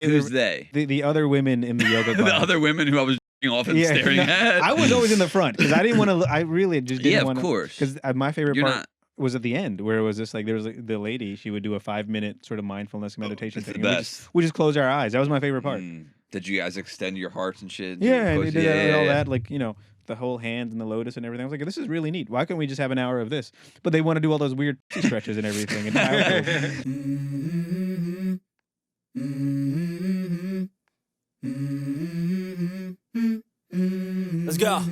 Who's they? The other women in the yoga class. The other women who I was off and staring no, at. I was always in the front because I didn't want to. I really just didn't want to. Of course. Because my favorite You're part not- was at the end where it was just like there was the lady. She would do a 5-minute sort of mindfulness meditation thing. the best. We just close our eyes. That was my favorite part. Did you guys extend your hearts and shit? Yeah, and we did all that, like, you know, the whole hand and the lotus and everything. I was like, this is really neat. Why couldn't we just have an hour of this? But they want to do all those weird stretches and everything. Let's go.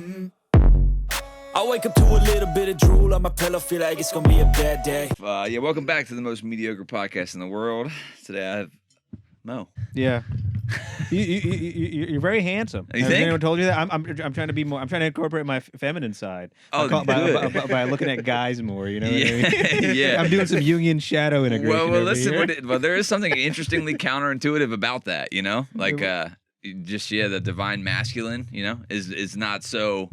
I wake up to a little bit of drool on my pillow, feel like it's gonna be a bad day. Yeah, welcome back to the most mediocre podcast in the world. Today I have Mo. Yeah. You're very handsome. You Has think? anyone told you that? I'm trying to be more. I'm trying to incorporate my feminine side. Oh, by looking at guys more. You know what I mean? Yeah. I'm doing some Jungian shadow integration. Well, listen. Well, there is something interestingly counterintuitive about that. You know, like the divine masculine. You know, is not so.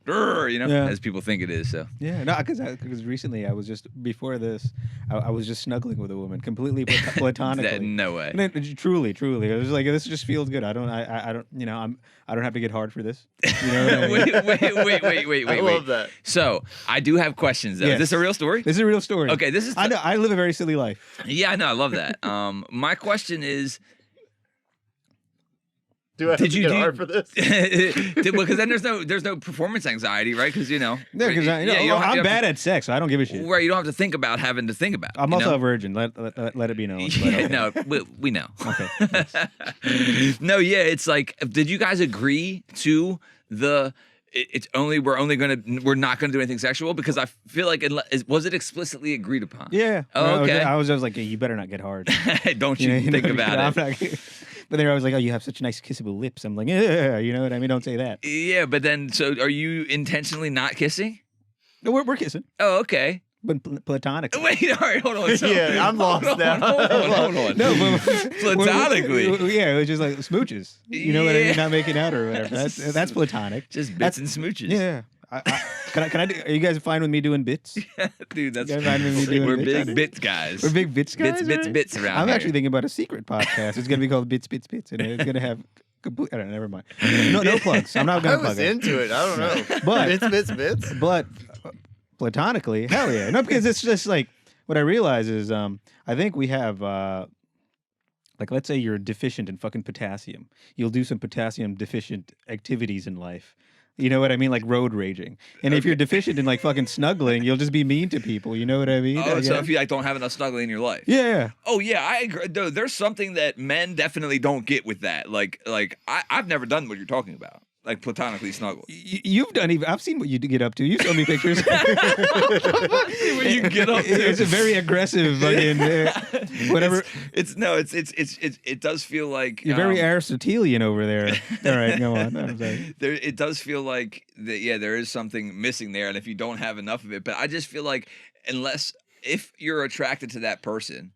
You know, as people think it is. So yeah, no, because recently I was just before this, I was just snuggling with a woman completely platonically. No way. And truly, I was like, this just feels good. I don't, you know, I don't have to get hard for this. You know what I mean? wait. I love that. So I do have questions though. Yes. Is this a real story? This is a real story. Okay, this is. I know. I live a very silly life. Yeah, I know. I love that. My question is. Do I have to get hard for this? Because then there's no performance anxiety, right? Because you know. Yeah, because I'm bad at sex, so I don't give a shit. Where you don't have to think about having to think about. I'm also a virgin. Let it be known. Yeah, no, we know. Okay. Yes. No, yeah, it's like, did you guys agree to the? We're not gonna do anything sexual, because I feel like was it explicitly agreed upon? Yeah. Oh, okay. I was like, hey, you better not get hard. Don't you think about it? But they were always like, oh, you have such nice kissable lips. I'm like, yeah, you know what I mean? Don't say that. Yeah, but then, so are you intentionally not kissing? No, we're kissing. Oh, okay. But platonically. Wait, all right, hold on. So, Yeah, I'm lost now. Hold on. No, but Platonically. Yeah, it was just like smooches. You know what I mean? Not making out or whatever. That's platonic. Just bits and smooches. Yeah. Can I do, are you guys fine with me doing bits? Dude, that's we're big bits guys. We're big bits guys. Bits around I'm here. actually thinking about a secret podcast. It's gonna be called Bits, and it's gonna have complete. I don't know, never mind. No plugs. I'm not gonna plug I was into it. I don't know. But bits. But platonically, hell yeah. No, because it's just like what I realize is I think we have like, let's say you're deficient in fucking potassium. You'll do some potassium deficient activities in life. You know what I mean? Like road raging. And if you're deficient in like fucking snuggling, you'll just be mean to people. You know what I mean? Oh, so if you like don't have enough snuggling in your life. Yeah. Oh yeah, I agree. There's something that men definitely don't get with that. Like I've never done what you're talking about. Like platonically snuggle. You've done even. I've seen what you get up to. You showed me pictures. What you get up to. It's a very aggressive fucking whatever. It does feel like you're very Aristotelian over there. All right, go on. I'm sorry. It does feel like that. Yeah, there is something missing there, and if you don't have enough of it, but I just feel like if you're attracted to that person,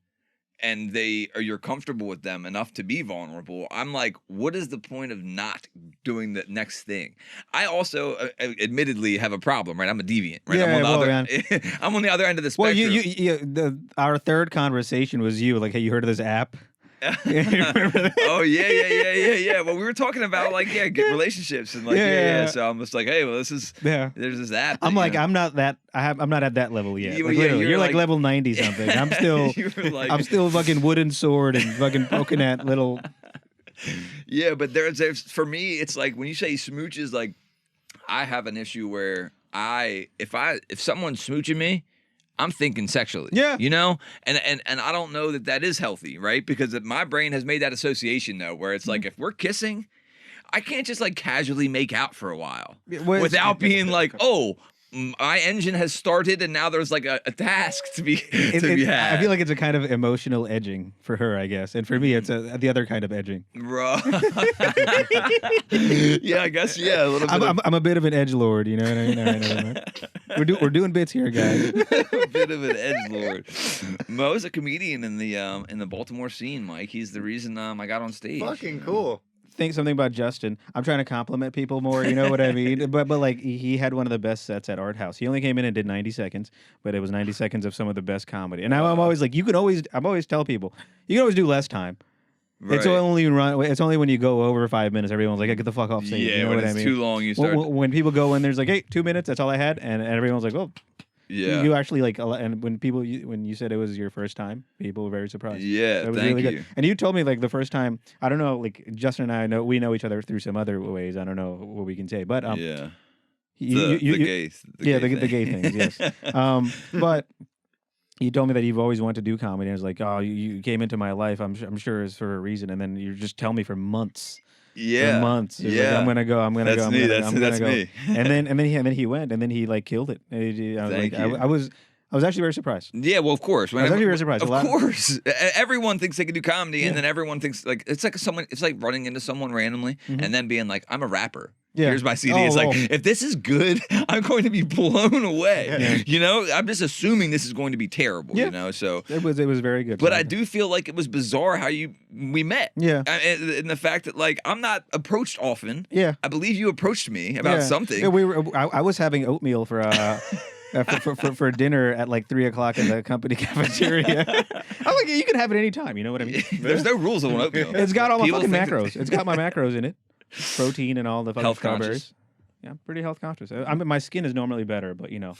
and you're comfortable with them enough to be vulnerable, I'm like, what is the point of not doing the next thing? I also, admittedly, have a problem, right? I'm a deviant, right? Yeah, I'm on the other end of the spectrum. Well, our third conversation was you, like, hey, you heard of this app? Remember that? Oh yeah. Well, we were talking about relationships and So I'm just like, hey, well, there's this app. I'm like, I'm not at that level yet. You're like level 90 something. I'm still fucking wooden sword and fucking poking at little. Yeah, but there's for me, it's like when you say smooches, like I have an issue where if someone's smooching me, I'm thinking sexually. Yeah. You know? And I don't know that is healthy, right? Because my brain has made that association, though, where it's like, if we're kissing, I can't just like casually make out for a while without being like, oh, my engine has started and now there's like a task to be had. I feel like it's a kind of emotional edging for her, I guess. And for me, it's the other kind of edging. Bro. Yeah, I guess, yeah. A little bit I'm a bit of an edgelord, you know what I mean? We're doing bits here, guys. A bit of an edgelord. Mo's a comedian in the Baltimore scene, Mike. He's the reason I got on stage. Fucking cool. Think something about Justin. I'm trying to compliment people more, you know what I mean? But like he had one of the best sets at Art House. He only came in and did 90 seconds, but it was 90 seconds of some of the best comedy. And I'm always like, I'm always tell people, you can always do less time. It's Right. only when you go over 5 minutes, everyone's like, "Get the fuck off stage." Yeah, you know when what I it's mean? too long, you start. When people go in, there's like, "Hey, 2 minutes. That's all I had," and everyone's like, "Oh." Yeah. You actually like, and when you said it was your first time, people were very surprised. Yeah, That was thank really you. good. And you told me like the first time, I don't know, like Justin and I we know each other through some other ways. I don't know what we can say, but Yeah. you, The gays. the gay things, yes. But you told me that you've always wanted to do comedy. And it's like, oh, you came into my life. I'm sure it's for a reason. And then you just tell me for months. Yeah. For months. It's Yeah. like, I'm gonna go. I'm gonna That's go. I'm me. gonna, I'm gonna That's go. me. And then he went. And then he like killed it. I was Thank like, you. I was actually very surprised. Yeah, well, of course. I was actually very surprised. Of A lot- course, everyone thinks they can do comedy, Yeah. and then everyone thinks like it's like someone. It's like running into someone randomly, Mhm. and then being like, "I'm a rapper. Yeah. Here's my CD." Oh, It's like, oh. if this is good, I'm going to be blown away. Yeah. You know, I'm just assuming this is going to be terrible. Yeah. You know, so. It was very good. But I do feel like it was bizarre how we met. Yeah. And the fact that like I'm not approached often. Yeah. I believe you approached me about Yeah. something. Yeah, I was having oatmeal for for dinner at like 3:00 in the company cafeteria. I'm like, you can have it anytime. You know what I mean? There's no rules on oatmeal. It's got all my People fucking think macros. It's got my macros in it, protein and all the fucking Health strawberries. conscious. Yeah, I'm pretty health conscious. I mean, my skin is normally better, but you know.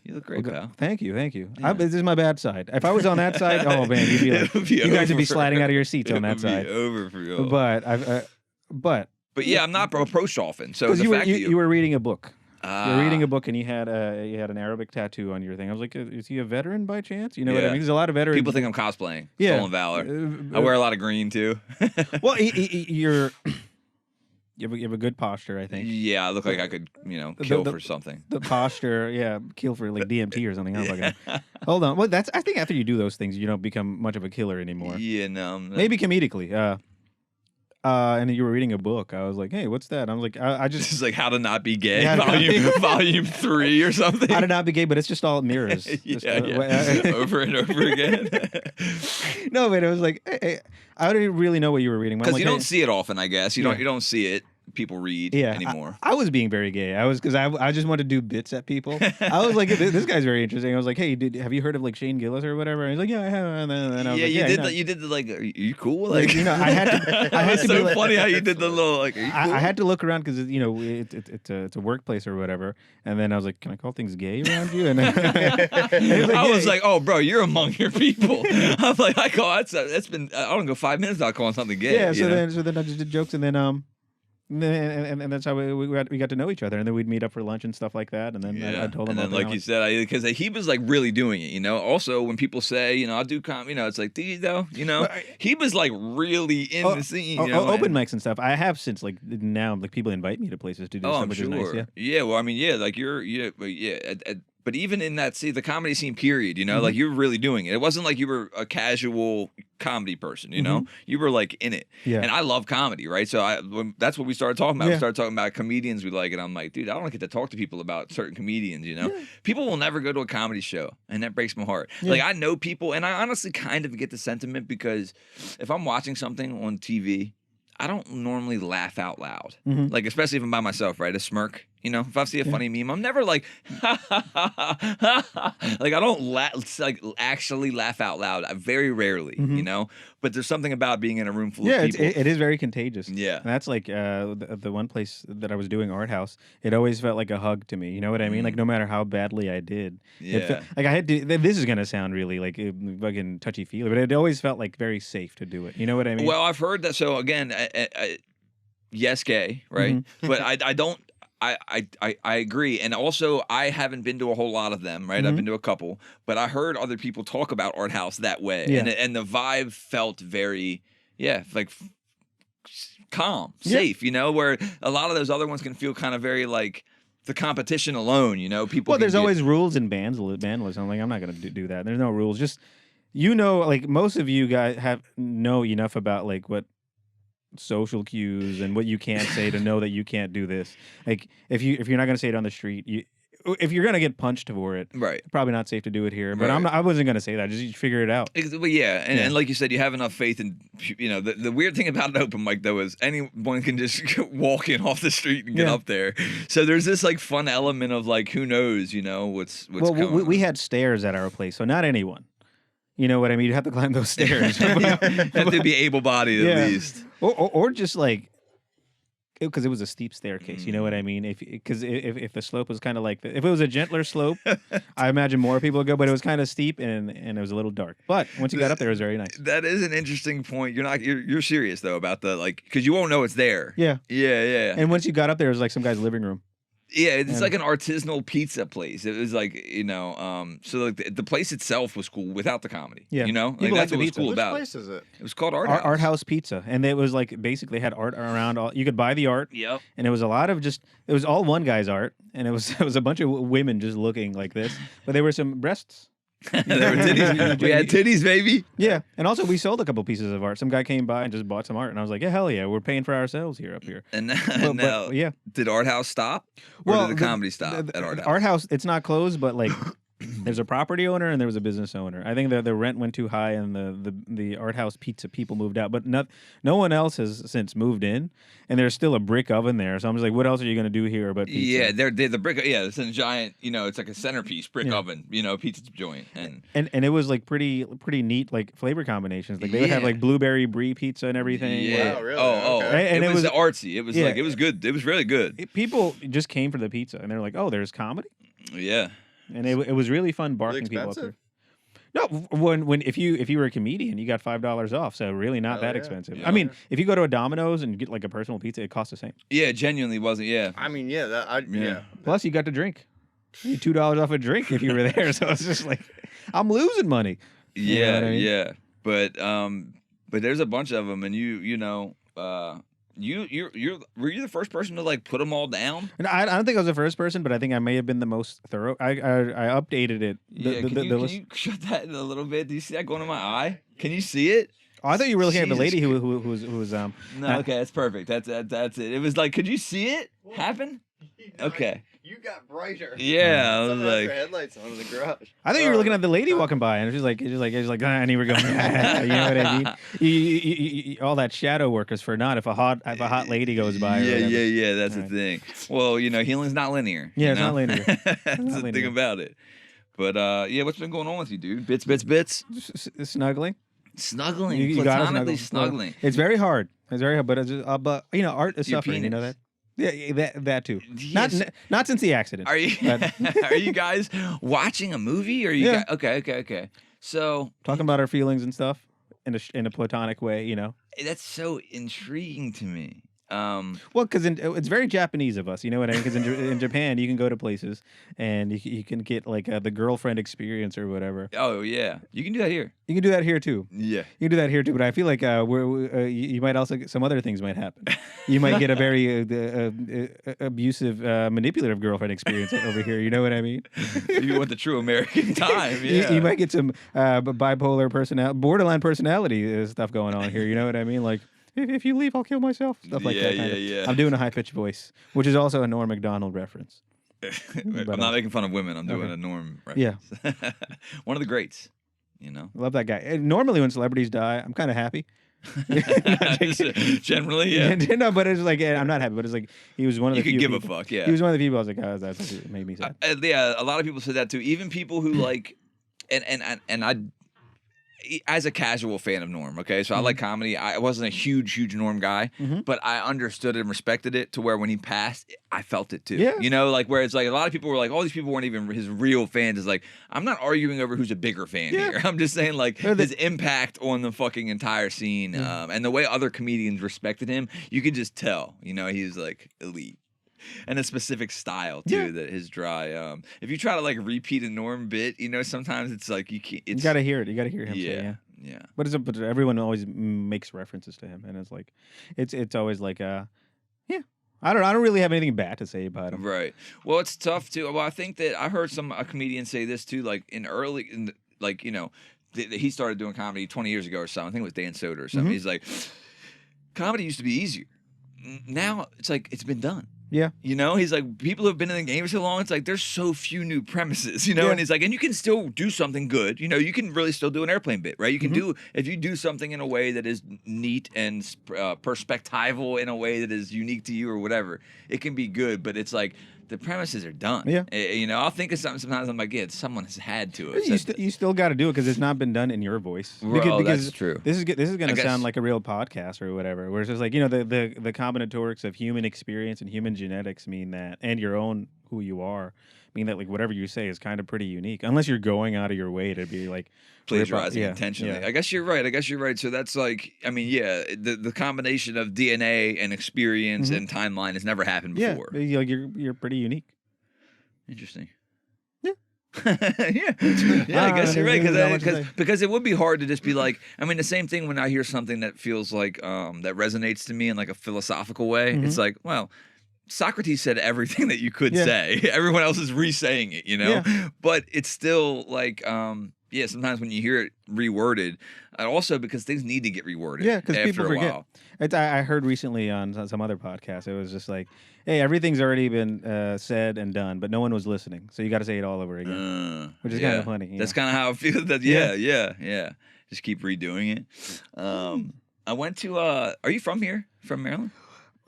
You look great, pal. Thank you. Yeah. This is my bad side. If I was on that side, oh man, you'd be like, It would be you guys would over be for- sliding out of your seats It on that would side. be over for you. But But yeah, I'm not approached often. So because the fact that you were reading a book. You were reading a Ah. book and you had an Arabic tattoo on your thing. I was like, is he a veteran by chance? You know what I Yeah. mean? There's a lot of veterans. People think I'm cosplaying. Yeah. Stolen Valor. I wear a lot of green too. Well, you have a good posture, I think. Yeah, I look like I could, kill the- for something. The posture, yeah, kill for like DMT or something. I don't fucking- Hold on. Well, I think after you do those things, you don't become much of a killer anymore. Yeah, no. Maybe comedically. And then you were reading a book. I was like, hey, what's that? I was like, I This just is like How to Not Be Gay, Yeah, volume 3 or something. I did not be gay, but it's just all mirrors. Just, yeah. Over and over again. No, but it was like, hey, I didn't really know what you were reading. Because I'm like, you don't hey, see it often, I guess. You Yeah. don't see it. People read yeah, anymore. I was being very gay. Because I just wanted to do bits at people. I was like, this guy's very interesting. I was like, hey, have you heard of like Shane Gillis or whatever? And he's like, yeah, I have. And then I was Yeah, like, you did. know. You did the like. Are you cool? Like, Like, I had to. I had it's to so be like, funny how you did the little like. Are you cool? I had to look around because it's a workplace or whatever, and then I was like, "Can I call things gay around you?" And, then, and he was I was "Yeah." like, "Oh, bro, you're among your people." I'm like, I call that's been. I don't go 5 minutes without calling something gay. "Yeah." you know? So then I just did jokes, and then and that's how we got to know each other, and then we'd meet up for lunch and stuff like that, and then I told him, and then all the like time, you said, because he was like really doing it, Also, when people say, I'll do it's like, do you though? He was like really in the scene. open mics and stuff. I have since like now, like people invite me to places to do Oh, stuff, I'm which sure. is nice. Yeah. Yeah, well, I mean, yeah, like but even in that, the comedy scene period, like you were really doing it. It wasn't like you were a casual comedy person, You were like in it. Yeah. And I love comedy, right? So that's what we started talking about. Yeah. We started talking about comedians we like, and I'm like, dude, I don't get to talk to people about certain comedians, People will never go to a comedy show, and that breaks my heart. Yeah. Like I know people, and I honestly kind of get the sentiment because if I'm watching something on TV, I don't normally laugh out loud. Mhm. Like, especially if I'm by myself, right? A smirk, If I see a funny meme, I'm never like, like I don't actually laugh out loud. Very rarely, Mhm. But there's something about being in a room full Yeah, of people. it is very contagious. Yeah. And that's like the one place that I was doing art house. It always felt like a hug to me. You know what I mean? Like no matter how badly I did, Yeah. like I had to. This is gonna sound really like fucking touchy feely, but it always felt like very safe to do it. You know what I mean? Well, I've heard that. So again, yes, gay, right? Mm-hmm. But I don't. I agree, and also I haven't been to a whole lot of them, right? I've Mhm. been to a couple, but I heard other people talk about art house that way, Yeah. and the vibe felt very, like calm, Yeah. safe, Where a lot of those other ones can feel kind of very like the competition alone, People. Well, can there's get- always rules in bandlists. I'm like, I'm not gonna do that. There's no rules. Just like most of you guys know enough about like what social cues and what you can't say to know that you can't do this. Like if you're not gonna say it on the street, if you're gonna get punched for it, right. probably not safe to do it here. But Right. I wasn't gonna say that. Just figure it out. Well, yeah, and, Yeah. and like you said, you have enough faith in, the weird thing about an open mic though is anyone can just walk in off the street and get Yeah. up there. So there's this like fun element of like who knows, what's Well, coming. we had stairs at our place, so not anyone. You know what I mean? You have to climb those stairs. Have to be able-bodied Yeah. at least. Or just like, because it was a steep staircase. You know what I mean? If the slope was kind of like, if it was a gentler slope, I imagine more people would go, but it was kind of steep and it was a little dark. But once you got up there, it was very nice. That is an interesting point. You're serious though about the like, because you won't know it's there. Yeah. Yeah. And once you got up there, it was like some guy's living room. Yeah, it's Yeah. like an artisanal pizza place. It was like, so like the place itself was cool without the comedy. Yeah. You know? Like, People like that's the what was pizza. cool Which about it. place is it? It was called Art Art House. House Pizza. And it was like, basically had art around all, you could buy the art. Yep. And it was a lot of just, it was all one guy's art. And it was a bunch of women just looking like this. But there were some breasts. There were titties. We had titties, baby. Yeah. And also we sold a couple pieces of art. Some guy came by and just bought some art. And I was like, yeah, hell yeah. We're paying for ourselves here up here. And But now, yeah. did Art House stop? Or Well, did the comedy stop at Art House? Art House, it's not closed, but like there's a property owner and there was a business owner. I think the rent went too high and the Art House Pizza people moved out, but no one else has since moved in. And there's still a brick oven there, so I'm just like, what else are you gonna do here but pizza? Yeah, they're the brick. Yeah, it's a giant. It's like a centerpiece brick Yeah. oven. Pizza joint. And And it was like pretty neat like flavor combinations. Like they would have Yeah. like blueberry brie pizza and everything. yeah. Wow, really? Oh. Okay. And it it was was- artsy. It was yeah. like it was good. It was really good. People just came for the pizza and they're like, oh, there's comedy, Yeah. and it was really fun barking people up there. expensive? No, when if you were a comedian, you got $5 off, so really not Hell that yeah. expensive. Yeah. I mean, if you go to a Domino's and get like a personal pizza, it costs the same. Yeah, it genuinely wasn't. Yeah. I mean, yeah, Yeah. Plus, you got to drink. You $2 off a drink if you were there. So it's just like, I'm losing money. You know Yeah, what I mean? yeah. But there's a bunch of them, and were you the first person to like put them all down? And I don't think I was the first person, but I think I may have been the most thorough. I updated it. Yeah. Can you shut that in a little bit? Do you see that going in my eye? Can you see it? Oh, I thought you were looking at the Jesus lady who was No. Uh, Okay, that's perfect. That's it. It was like, could you see it happen? Okay. You got brighter. Yeah, I was Somehow like, your headlights on in the garage. I thought you were looking at the lady walking by, and she's like, I knew we were going. You know what I mean? All that shadow work is for naught if a hot lady goes by. Or yeah, whatever. yeah. That's Right. the thing. Well, healing's not linear. Yeah, you it's not know? linear. That's not the thing linear. about it. But yeah, what's been going on with you, dude? Bits. Snuggling. Snuggling, You gotta platonically snuggle. snuggling. It's very hard. It's very hard, but it's just, art is Your suffering. You know penis. that? Yeah, that too. Yes. Not since the accident. Are you But- are you guys watching a movie? Or are you Yeah. okay. So Talking about our feelings and stuff in a platonic way, you know. that's so intriguing to me. Well, because it's very Japanese of us, you know what I mean? Because in Japan, you can go to places and you can get like the girlfriend experience or whatever. Oh yeah, you can do that here. You can do that here too. Yeah. You can do that here too. But I feel like you might also get some other things might happen. You might get a very abusive, manipulative girlfriend experience over here. You know what I mean? You want the true American time. Yeah. You might get some bipolar borderline personality stuff going on here. You know what I mean? Like. If you leave, I'll kill myself. Stuff like that. Kind of. Yeah. I'm doing a high pitched voice, which is also a Norm Macdonald reference. I'm not making fun of women. I'm doing Okay. a Norm Yeah. reference. One of the greats. I love that guy. And normally, when celebrities die, I'm kind of happy. Generally, yeah. No, but it's like I'm not happy. But it's like he was one of You the could few give people. a fuck, yeah. He was one of the people. I was like, oh, that's it made me sad. Yeah, a lot of people said that too. Even people who like, and I, as a casual fan of Norm, okay, so I like comedy. I wasn't a huge Norm guy, but I understood and respected it to where when he passed, I felt it too. Yeah. Like where it's like a lot of people were like, all these people weren't even his real fans. Is like, I'm not arguing over who's a bigger fan Yeah. here. I'm just saying like No, his impact on the fucking entire scene, and the way other comedians respected him, you could just tell. He's like elite. And a specific style too, Yeah. that his dry. If you try to like repeat a Norm bit, sometimes it's like you can't. You It's, gotta hear it. You gotta hear him say, yeah. yeah. But everyone always makes references to him, and it's like, it's always like, yeah. I don't really have anything bad to say about him. Right. Well, it's tough too. Well, I think that I heard a comedian say this too, like he started doing comedy 20 years ago or something. I think it was Dan Soder or something. He's like, comedy used to be easier. Now it's like it's been done. Yeah. He's like, people who have been in the game for so long, it's like there's so few new premises, Yeah. and he's like, and you can still do something good. You can really still do an airplane bit, right? You can do, if you do something in a way that is neat and perspectival in a way that is unique to you or whatever, it can be good, but it's like the premises are done. Yeah. You know, I'll think of something sometimes. I'm like, yeah, someone has had to have You, said you still got to do it because it's not been done in your voice. Well, that's true. This is going I to guess- sound like a real podcast or whatever. Where it's just like, you know, the combinatorics of human experience and human genetics mean that, and your own who you are, mean that like whatever you say is kind of pretty unique, unless you're going out of your way to be like plagiarizing intentionally. Yeah. I guess you're right. So that's like, I mean, yeah, the combination of DNA and experience and timeline has never happened before. Yeah, you're pretty unique. Interesting. Yeah. yeah, I guess you're right there's not much to say. because it would be hard to just be like. I mean, the same thing when I hear something that feels like that resonates to me in like a philosophical way. It's like, well, Socrates said everything that you could say. Everyone else is re-saying it, you know. Yeah. But it's still like, yeah. Sometimes when you hear it reworded, and also because things need to get reworded. Yeah, because after people a forget. while. I heard recently on some other podcast, it was just like, hey, everything's already been said and done, but no one was listening, so you got to say it all over again, which is kind of funny. That's kind of how I feel. That yeah. Just keep redoing it. I went to. Are you from here? From Maryland?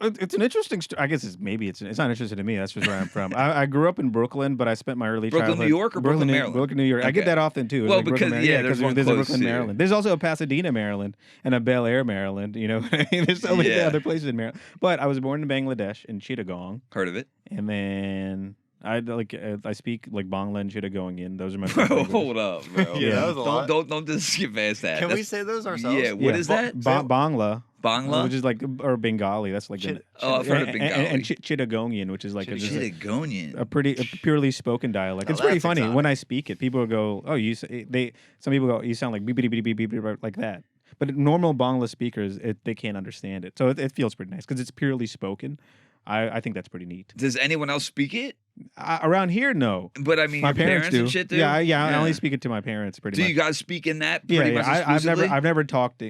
It's an interesting story. I guess it's not interesting to me. That's just where I'm from. I grew up in Brooklyn, but I spent my early Brooklyn, childhood New York, or Brooklyn, Maryland? Brooklyn, New York. I get Okay. that often too. It's Well, like because, Brooklyn, yeah, there's one there's a close Brooklyn, here. Maryland. There's also a Pasadena, Maryland, and a Bel Air, Maryland. You know, there's so many Yeah. other places in Maryland. But I was born in Bangladesh in Chittagong, Heard of it? and then I speak like Bangla and Chittagonian. Those are my Bro, first languages. hold up, bro. Yeah, that was a lot. Don't just skip past that. Can we That's- say those ourselves? Yeah. What is that? Bangla, Bangla? which is like, or Bengali. That's like Oh, I've heard of and Bengali. Chittagonian, which is like just like Chittagonian. a purely spoken dialect. Oh, It's pretty that's funny exotic. when I speak it. People go, "Oh, some people go, you sound like beep beep beep beep beep like that." But normal Bangla speakers, they can't understand it, so it feels pretty nice because it's purely spoken. I think that's pretty neat. Does anyone else speak it? Around here, no. But I mean, My your parents do. and shit do. Yeah, I only speak it to my parents pretty Do much. you guys speak in that Yeah, pretty much I've exclusively? never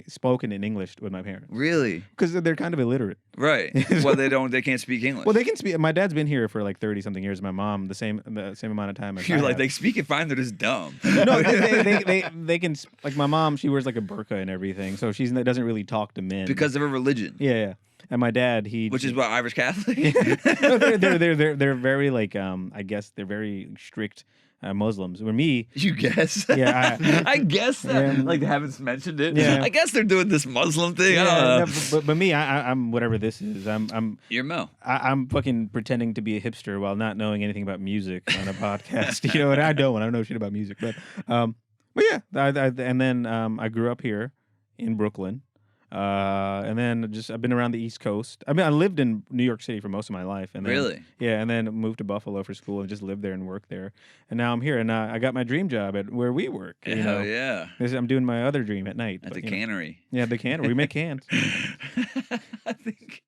spoken in English with my parents Really? because they're kind of illiterate. Right. Well, they can't speak English. Well, they can speak. My dad's been here for like 30 something years. My mom the same amount of time. As You're I like, have. they speak it fine, they're just dumb. No, they can like my mom. She wears like a burqa and everything, so she doesn't really talk to men Because of a religion. yeah. And my dad, Which is what, Irish Catholic? no, they're very like I guess they're very strict Muslims. Where me, You guess? Yeah, I guess that. Yeah. Like, they haven't mentioned it. Yeah. I guess they're doing this Muslim thing. I don't yeah, know. no, but me, I'm whatever this is. I'm You're Mo. I'm fucking pretending to be a hipster while not knowing anything about music on a podcast. You know, and I don't know shit about music. But yeah, and then I grew up here in Brooklyn. And then I've been around the East Coast. I mean, I lived in New York City for most of my life. And then, Really? Yeah, and then moved to Buffalo for school and just lived there and worked there. And now I'm here, and I got my dream job at where we work. You know? Hell yeah. I'm doing my other dream at night. At but, the you know. cannery. Yeah, the cannery. We make cans. I think.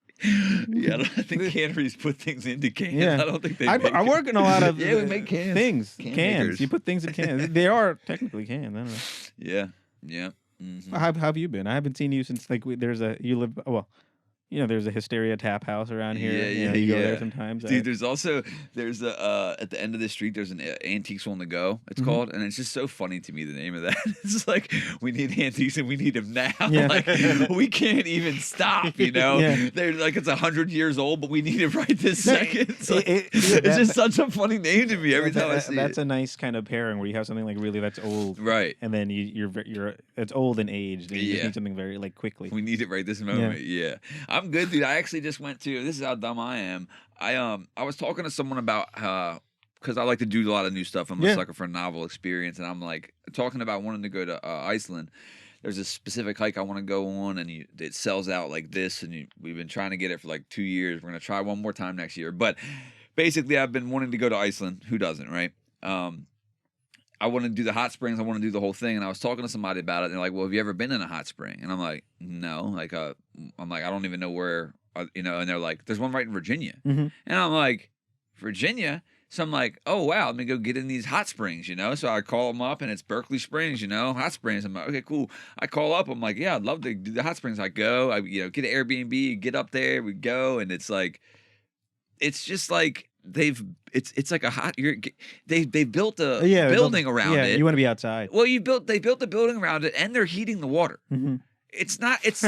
Yeah, I think canneries put things into cans. Yeah. I don't think they. I make it. work in a lot of Yeah, we make cans. things. Can Cans. makers. You put things in cans. They are technically cans. I don't know. Yeah. Yeah. Mhm. How have you been? I haven't seen you since like there's a Hysteria Tap House around here. Yeah, You know, yeah, you go there yeah. sometimes. Dude, there's a at the end of the street there's an antiques on the go. It's Mhm. called, and it's just so funny to me the name of that. It's like we need antiques and we need them now. Yeah. Like we can't even stop. You know, Yeah. they're like it's 100 years old, but we need it right this No, second. It's, like, it's it's just such a funny name to me every time I see that's it. a nice kind of pairing where you have something like really that's old, Right. and then you're it's old and aged, and you just Yeah. need something very like quickly. We need it right this moment. Yeah. I'm good, dude. I actually just went to. This is how dumb I am. I was talking to someone about because I like to do a lot of new stuff. I'm a Yeah. sucker for a novel experience, and I'm like talking about wanting to go to Iceland. There's a specific hike I want to go on, and it sells out like this, and we've been trying to get it for like 2 years. We're gonna try one more time next year, but basically, I've been wanting to go to Iceland. Who doesn't, right? I want to do the hot springs. I want to do the whole thing. And I was talking to somebody about it. And they're like, well, have you ever been in a hot spring? And I'm like, no. Like, I'm like, I don't even know where, you know. And they're like, there's one right in Virginia. Mhm. And I'm like, Virginia? So I'm like, oh, wow, let me go get in these hot springs, you know? So I call them up and it's Berkeley Springs, you know, hot springs. I'm like, okay, cool. I call up. I'm like, yeah, I'd love to do the hot springs. I go, get an Airbnb, get up there, we go. And it's like, it's just like, it's like a hot, they built a building around it. You want to be outside. Well, they built the building around it, and they're heating the water. Mhm. It's not. It's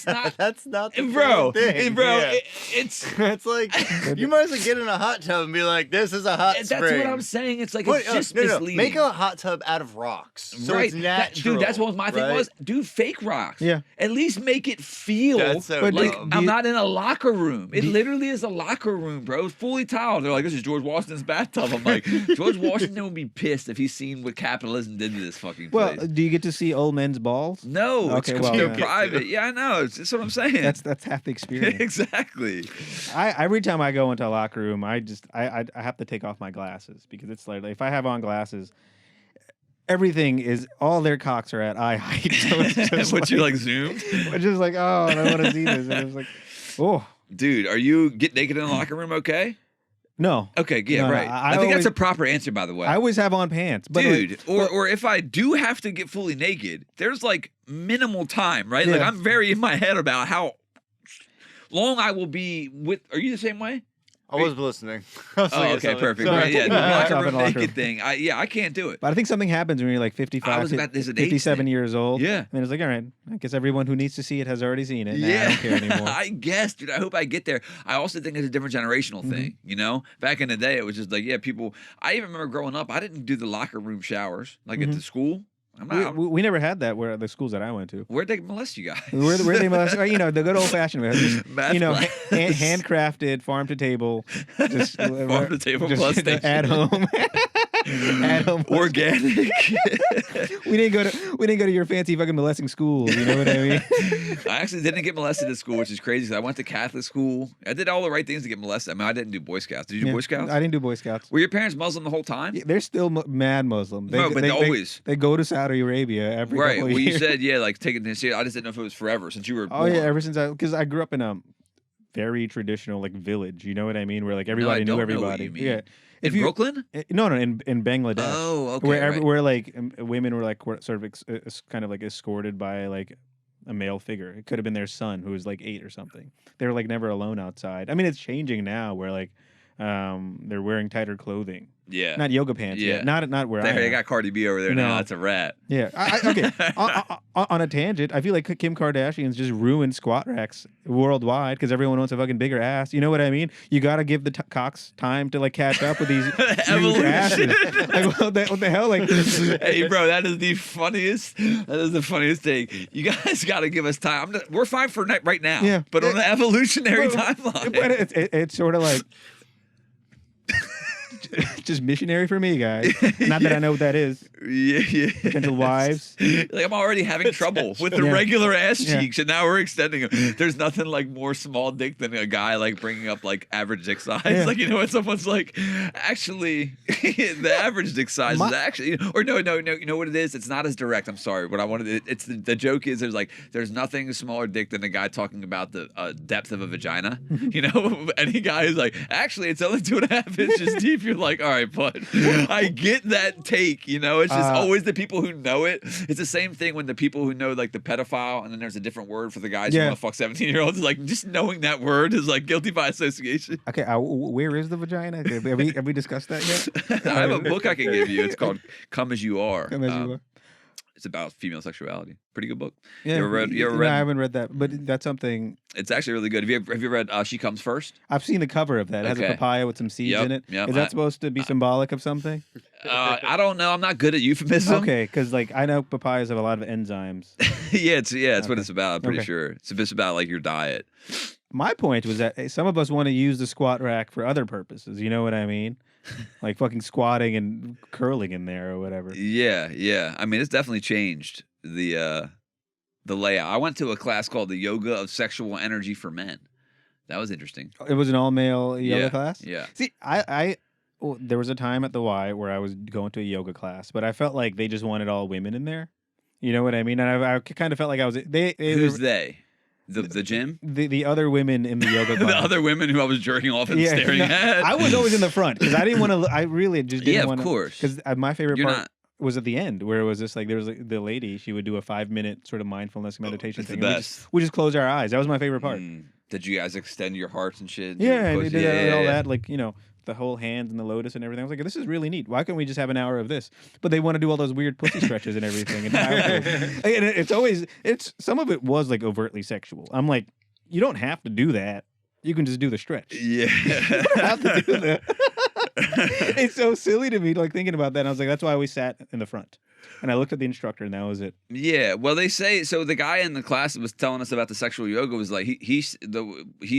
not. That's not the Bro, same thing. bro, Yeah. it's. It's like you might as well get in a hot tub and be like, "This is a hot That's spring." what I'm saying. It's like Put- it's just no, no, misleading. Make a hot tub out of rocks, so right, it's natural. dude. That's what my thing right? was. Do fake rocks. Yeah. At least make it feel That's so But like dumb. I'm not in a locker room. It literally is a locker room, bro. It's fully tiled. They're like, this is George Washington's bathtub. I'm like, George Washington would be pissed if he's seen what capitalism did to this fucking Well, place. do you get to see old men's balls? No, Okay, it's well, they're yeah. private. Yeah, I know. That's what I'm saying. That's half the experience. exactly. Every time I go into a locker room, I have to take off my glasses because it's like if I have on glasses, everything is all their cocks are at eye height. So it's just What you like zoomed? it's just like, oh, I don't want to see this. And it's like, oh Dude, are you get naked in the locker room okay? no. Okay, yeah, No, no, right. I I think always- that's a proper answer, by the way. I always have on pants, but Dude, like, or if I do have to get fully naked, there's like minimal time, right? Like Yeah. I'm very in my head about how long I will be with. Are you the same way? I was listening. I was Oh, looking at okay, something. perfect. Sorry. Right, yeah, the Yeah. locker Top room in the locker naked room. thing. I can't do it. but I think something happens when you're like 55, there's an age 57 thing. years old. Yeah. And it's like, all right, I guess everyone who needs to see it has already seen it. Nah, I don't care anymore. I guess, dude. I hope I get there. I also think it's a different generational Mm-hmm. thing. You know, back in the day, it was just like, yeah, people. I even remember growing up, I didn't do the locker room showers like at the school. I'm not. we never had that where the schools that I went to. Where'd they molest you guys? Where they must, you know, the good old fashioned way. Just, Math you know, class. handcrafted, farm to table, just Farm to table just plus station. at home. At home. Organic. We didn't go to your fancy fucking molesting schools. You know what I mean? I actually didn't get molested at school, which is crazy. 'Cause I went to Catholic school. I did all the right things to get molested. I mean, I didn't do Boy Scouts. Did you do Yeah, Boy Scouts? I didn't do Boy Scouts. Were your parents Muslim the whole time? Yeah, they're still mad Muslim. No, but always. They go to Saudi Arabia every Right. couple Well, of you years. said like taking this year. I just didn't know if it was forever since you were. Oh yeah, born. ever since because I grew up in a very traditional like village. You know what I mean? Where like I everybody don't knew know what everybody. you mean. Yeah. In Brooklyn? No, in Bangladesh. Oh, okay. where right. where like women were like sort of kind of like escorted by like a male figure. It could have been their son who was like 8 or something. They were like never alone outside. I mean, it's changing now where like they're wearing tighter clothing, Yeah. not yoga pants. Yeah. Yet. Not where I They am. got Cardi B over there No. now. That's a rat. Yeah. Okay. On a tangent, I feel like Kim Kardashian's just ruined squat racks worldwide because everyone wants a fucking bigger ass. You know what I mean? You got to give the cocks time to like catch up with these huge Evolution. asses. Like what the hell? Like, Hey, bro, that is the funniest. That is the funniest thing. You guys got to give us time. We're fine for right now. Yeah. But on the evolutionary But timeline. it's sort of like just missionary for me, guys. Not that I know what that is. Yeah. Potential wives. Like I'm already having trouble with the Yeah. regular ass Yeah. cheeks, and now we're extending them. There's nothing like more small dick than a guy like bringing up like average dick size. Yeah. Like when someone's like, actually, the average dick size is actually, or no. You know what it is? It's not as direct. I'm sorry. What I wanted, it's the joke is there's nothing smaller dick than a guy talking about the depth of a vagina. You know, any guy is like, actually, it's only 2.5 inches deep. You're like, all right, bud. I get that take. You know, it's just always the people who know it. It's the same thing when the people who know like the pedophile, and then there's a different word for the guys who Yeah. want to fuck 17-year-olds. Like just knowing that word is like guilty by association. Okay, where is the vagina? Have we discussed that yet? I have a book I can give you. It's called "Come as You Are." Come as you are. It's about female sexuality. Pretty good book. Yeah, You ever read? No, I haven't read that, but that's something. It's actually really good. Have you read "She Comes First"? I've seen the cover of that. It has a Okay. papaya with some seeds Yep, in it. Is yep. that supposed to be symbolic of something? I don't know. I'm not good at euphemism. Okay, because like I know papayas have a lot of enzymes. It's what Okay. it's about. I'm pretty Okay. sure it's just about like your diet. My point was that some of us want to use the squat rack for other purposes. You know what I mean? Like fucking squatting and curling in there or whatever. Yeah. I mean, it's definitely changed the layout. I went to a class called the Yoga of Sexual Energy for Men. That was interesting. It was an all male yoga Yeah, class. yeah. See, there was a time at the Y where I was going to a yoga class, but I felt like they just wanted all women in there. You know what I mean? And I kind of felt like I was Who's they? The gym? the other women in the yoga class. The other women who I was jerking off and staring no, at. I was always in the front because I didn't want to. I really just didn't Yeah, want of to. course. Because my favorite You're part not- was at the end where it was just like there was like, the lady. She would do a 5-minute sort of mindfulness meditation it's the thing. and best. we just close our eyes. That was my favorite part. Did you guys extend your hearts and shit? Yeah, and Push- we did all that, like, you know, the whole hands and the lotus and everything. I was like, this is really neat. Why can't we just have an hour of this? But they want to do all those weird pussy stretches and everything. And, and it's some of it was like overtly sexual. I'm like, you don't have to do that. You can just do the stretch. Yeah. You don't have to do that. It's so silly to me, like thinking about that. And I was like, that's why we sat in the front. And I looked at the instructor, and that was it. Yeah, well, they say so. The guy in the class that was telling us about the sexual yoga was like he's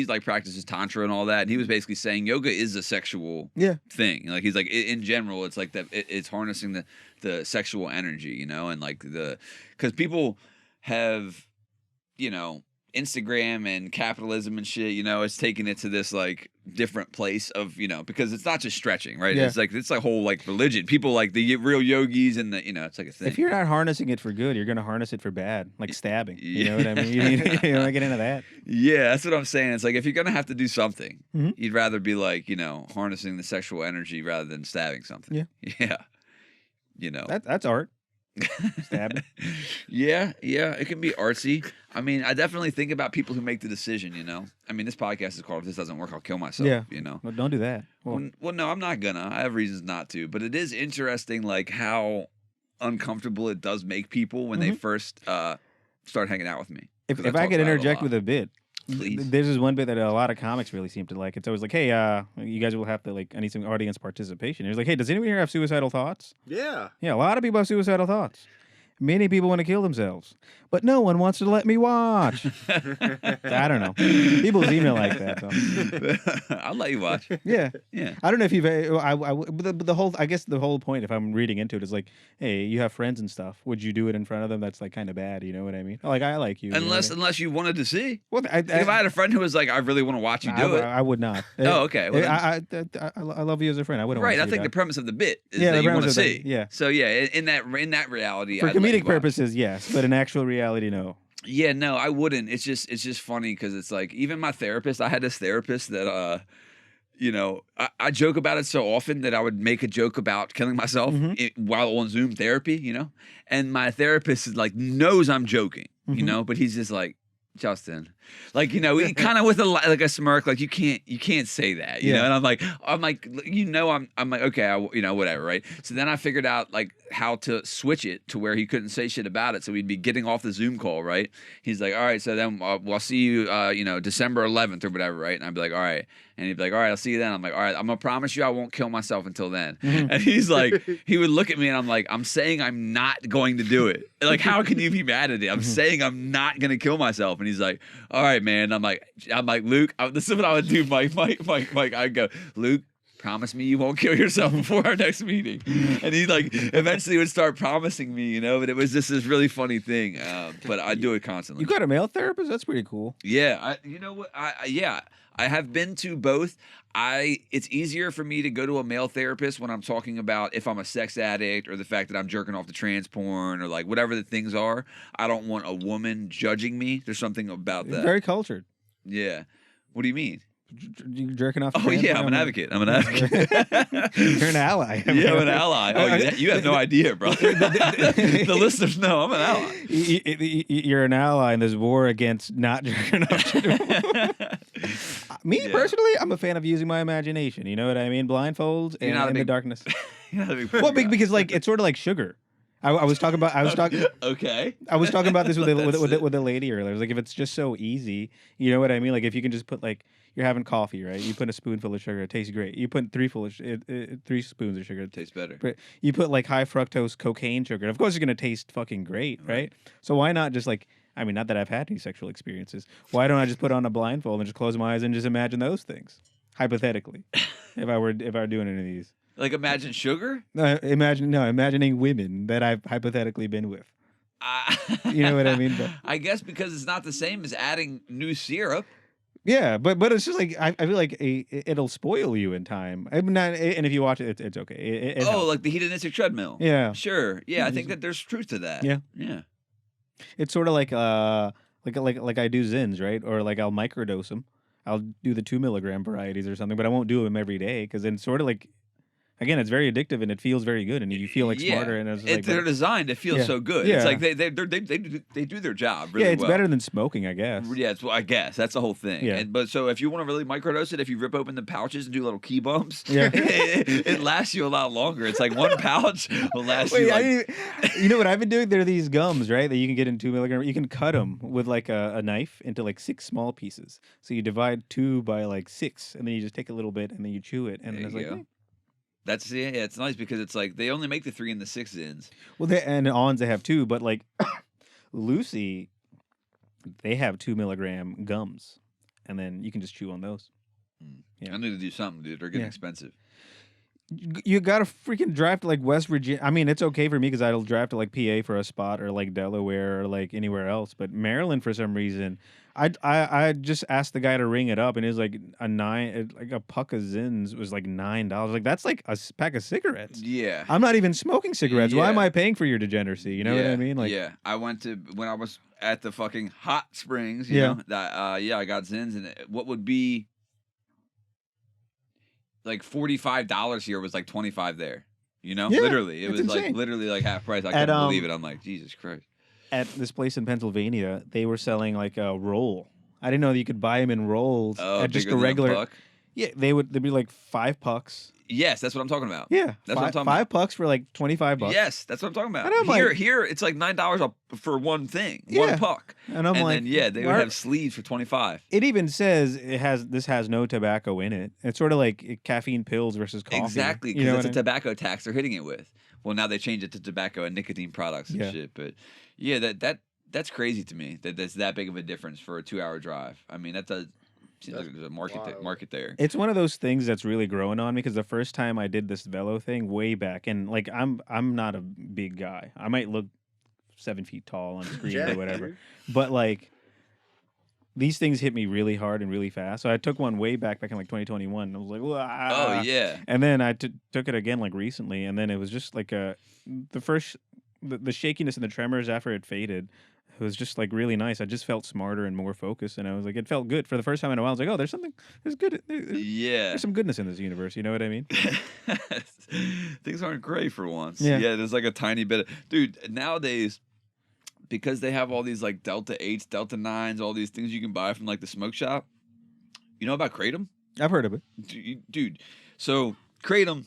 like practices tantra and all that, and he was basically saying yoga is a sexual thing. Like he's like in general, it's like that. It's harnessing the sexual energy, you know, and like because people have, you know, Instagram and capitalism and shit, you know, it's taking it to this like different place of, you know, because it's not just stretching, right? Yeah. It's like whole like religion. People like the real yogis and the, you know, it's like a thing. If you're not harnessing it for good, you're going to harness it for bad, like stabbing. You know what I mean? You want to get into that. Yeah, that's what I'm saying. It's like if you're gonna have to do something, Mhm. you'd rather be like, you know, harnessing the sexual energy rather than stabbing something. Yeah. Yeah. You know. That's art. Stabbing. Yeah, it can be artsy. I mean, I definitely think about people who make the decision, you know. I mean, this podcast is called "If This Doesn't Work, I'll Kill Myself." Yeah. You know. Well, don't do that. Well, no, I'm not gonna. I have reasons not to, but it is interesting, like how uncomfortable it does make people when they first start hanging out with me. If 'Cause I talk could about it a interject lot. with a bit, Please. This is one bit that a lot of comics really seem to like. It's always like, hey, you guys will have to like, I need some audience participation. It's like, hey, does anyone here have suicidal thoughts? Yeah. Yeah, a lot of people have suicidal thoughts. Many people want to kill themselves, but no one wants to let me watch. I don't know. People seem to like that. Though. I'll let you watch. Yeah. Yeah. I don't know if you've. But the whole. I guess the whole point, if I'm reading into it, is like, hey, you have friends and stuff. Would you do it in front of them? That's like kind of bad. You know what I mean? Like I like you. You know what I mean? Unless you wanted to see. Well, Like, if I had a friend who was like, I really want to watch you do it. I would not. Oh, okay. Well, then- I love you as a friend. I wouldn't. right. Want I to see think the that. premise of the bit is Yeah, that the you want to premise of see. the- yeah. So yeah, in that reality, For I'd let you comedic watch. purposes, yes, but in actual reality, no. Yeah, no, I wouldn't. It's just funny because it's like even my therapist. I had this therapist that you know, I joke about it so often that I would make a joke about killing myself while on Zoom therapy, you know, and my therapist is like knows I'm joking, you know, but he's just like, Justin, like, you know, he kind of with a smirk, like you can't say that, you know, and I'm like, you know, I'm like, okay, you know, whatever, right? So then I figured out like how to switch it to where he couldn't say shit about it, so we'd be getting off the Zoom call, right? He's like, all right, so then we'll see you, you know, December 11th or whatever, right? And I'd be like, all right, and he'd be like, all right, I'll see you then. I'm like, all right, I'm gonna promise you I won't kill myself until then. And he's like, he would look at me and I'm like, I'm saying I'm not going to do it. Like, how can you be mad at it? I'm saying I'm not gonna kill myself. And he's like, all right, man. I'm like, Luke, this is what I would do, Mike. I'd go, Luke, promise me you won't kill yourself before our next meeting. And he like eventually would start promising me, you know, but it was just this really funny thing. But I do it constantly. You got a male therapist? That's pretty cool. Yeah, you know what? I have been to both. It's easier for me to go to a male therapist when I'm talking about if I'm a sex addict or the fact that I'm jerking off to trans porn or like whatever the things are. I don't want a woman judging me. There's something about that. Very cultured. Yeah. What do you mean? You jerking off? Oh yeah, I'm an advocate. I'm an advocate. You're an ally. Yeah, I'm an ally. Oh, you have no idea, bro. The listeners know I'm an ally. You're an ally in this war against not jerking off. Me personally, I'm a fan of using my imagination. You know what I mean? Blindfolds and in the darkness. You're not a big fan Well, guy. because like it's sort of like sugar. I was talking about. Okay. I was talking about this with That's it. a lady earlier. I was like, if it's just so easy, you know what I mean? Like if you can just put like you're having coffee, right? You put a spoonful of sugar, it tastes great. You put 3 spoons of sugar, Tastes better. But you put like high fructose cocaine sugar, of course it's gonna taste fucking great, right? So why not just like, I mean, not that I've had any sexual experiences. Why don't I just put on a blindfold and just close my eyes and just imagine those things, hypothetically, if I were doing any of these. Like imagine sugar? Imagining women that I've hypothetically been with. You know what I mean? But, I guess because it's not the same as adding new syrup. yeah, but it's just like I feel like it'll spoil you in time. I'm not, and if you watch it, it's okay. It helps. Like the hedonistic treadmill. Yeah. Sure. Yeah, I think that there's truth to that. Yeah. Yeah. It's sort of like I do Zins, right? Or like I'll microdose them. I'll do the 2 milligram varieties or something, but I won't do them every day because then sort of like again, it's very addictive and it feels very good, and you feel like smarter. And it's like they're designed to feel Yeah. so good. Yeah. It's like they do their job really yeah, it's well. better than smoking, I guess. Yeah, well, I guess that's the whole thing. Yeah. But so if you want to really microdose it, if you rip open the pouches and do little key bumps, Yeah. it lasts you a lot longer. It's like one pouch will last you Wait, like you know what I've been doing? There are these gums, right, that you can get in 2 milligram. You can cut them with like a knife into like 6 small pieces. So you divide 2 by like 6, and then you just take a little bit, and then you chew it, and There then it's you like, go. That's it's nice because it's like they only make the 3 and the 6 ins. well, and ons they have 2, but like Lucy, they have 2 milligram gums, and then you can just chew on those. Yeah. I need to do something, dude. They're getting Yeah. expensive. You gotta freaking drive to like West Virginia. I mean, it's okay for me because I'll drive to like PA for a spot, or like Delaware, or like anywhere else. But Maryland, for some reason, I just asked the guy to ring it up, and it was like like a puck of Zins was like $9. Like that's like a pack of cigarettes. Yeah. I'm not even smoking cigarettes. Why am Yeah. I paying for your degeneracy? You know what I mean? Like, yeah, I went to when I was at the fucking hot springs. Yeah. You know, that I got Zins, and what would be like $45 here was like 25 there. You know, Yeah, literally, it it's was like insane. literally like half price. I At, couldn't believe it. I'm like, Jesus Christ. at this place in Pennsylvania, they were selling like a roll. I didn't know that you could buy them in rolls Oh, at just bigger a than regular. buck? Yeah, they'd be like 5 pucks. Yes, that's what I'm talking about. Yeah, That's what I'm talking 5 pucks for like $25. Yes, that's what I'm talking about. And I'm like- Here, it's like $9 for one thing, Yeah. one puck. And I'm like, then they would why- have sleeves for 25. It even says this has no tobacco in it. It's sort of like caffeine pills versus coffee. Exactly, You because know it's a what I mean? tobacco tax they're hitting it with. Well, now they changed it to tobacco and nicotine products and Yeah. shit. But yeah, that's crazy to me that that's that big of a difference for a 2-hour drive. I mean, that does seems like there's a market there. It's one of those things that's really growing on me because the first time I did this velo thing way back, and like I'm not a big guy. I might look 7 feet tall on screen or Jack, whatever, dude. but like these things hit me really hard and really fast. So I took one way back in like 2021. And I was like, "Wah." Oh yeah, And then I took it again like recently, and then it was just like the shakiness and the tremors after it faded. It was just like really nice. I just felt smarter and more focused, and I was like, it felt good for the first time in a while. I was like, oh, there's good. yeah. There's some goodness in this universe. You know what I mean? Things aren't gray for once. Yeah. Yeah, there's like a tiny bit of dude nowadays. Because they have all these like Delta 8s, Delta 9s, all these things you can buy from like the smoke shop. You know about Kratom? I've heard of it. Dude. So Kratom,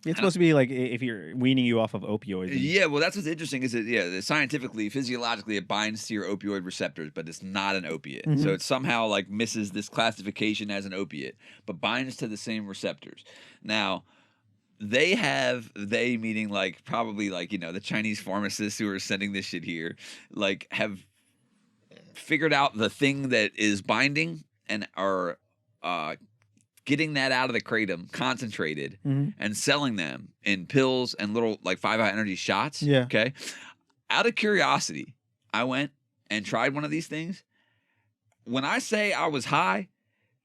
It's supposed to be like if you're weaning you off of opioids. and- yeah, well, that's what's interesting is that scientifically, physiologically, it binds to your opioid receptors, but it's not an opiate. Mhm. So it somehow like misses this classification as an opiate, but binds to the same receptors. Now, they meaning like probably like the Chinese pharmacists who are sending this shit here, like have figured out the thing that is binding and are getting that out of the kratom concentrated Mhm. and selling them in pills and little like 5-hour energy shots. Yeah. Okay. Out of curiosity, I went and tried one of these things. When I say I was high,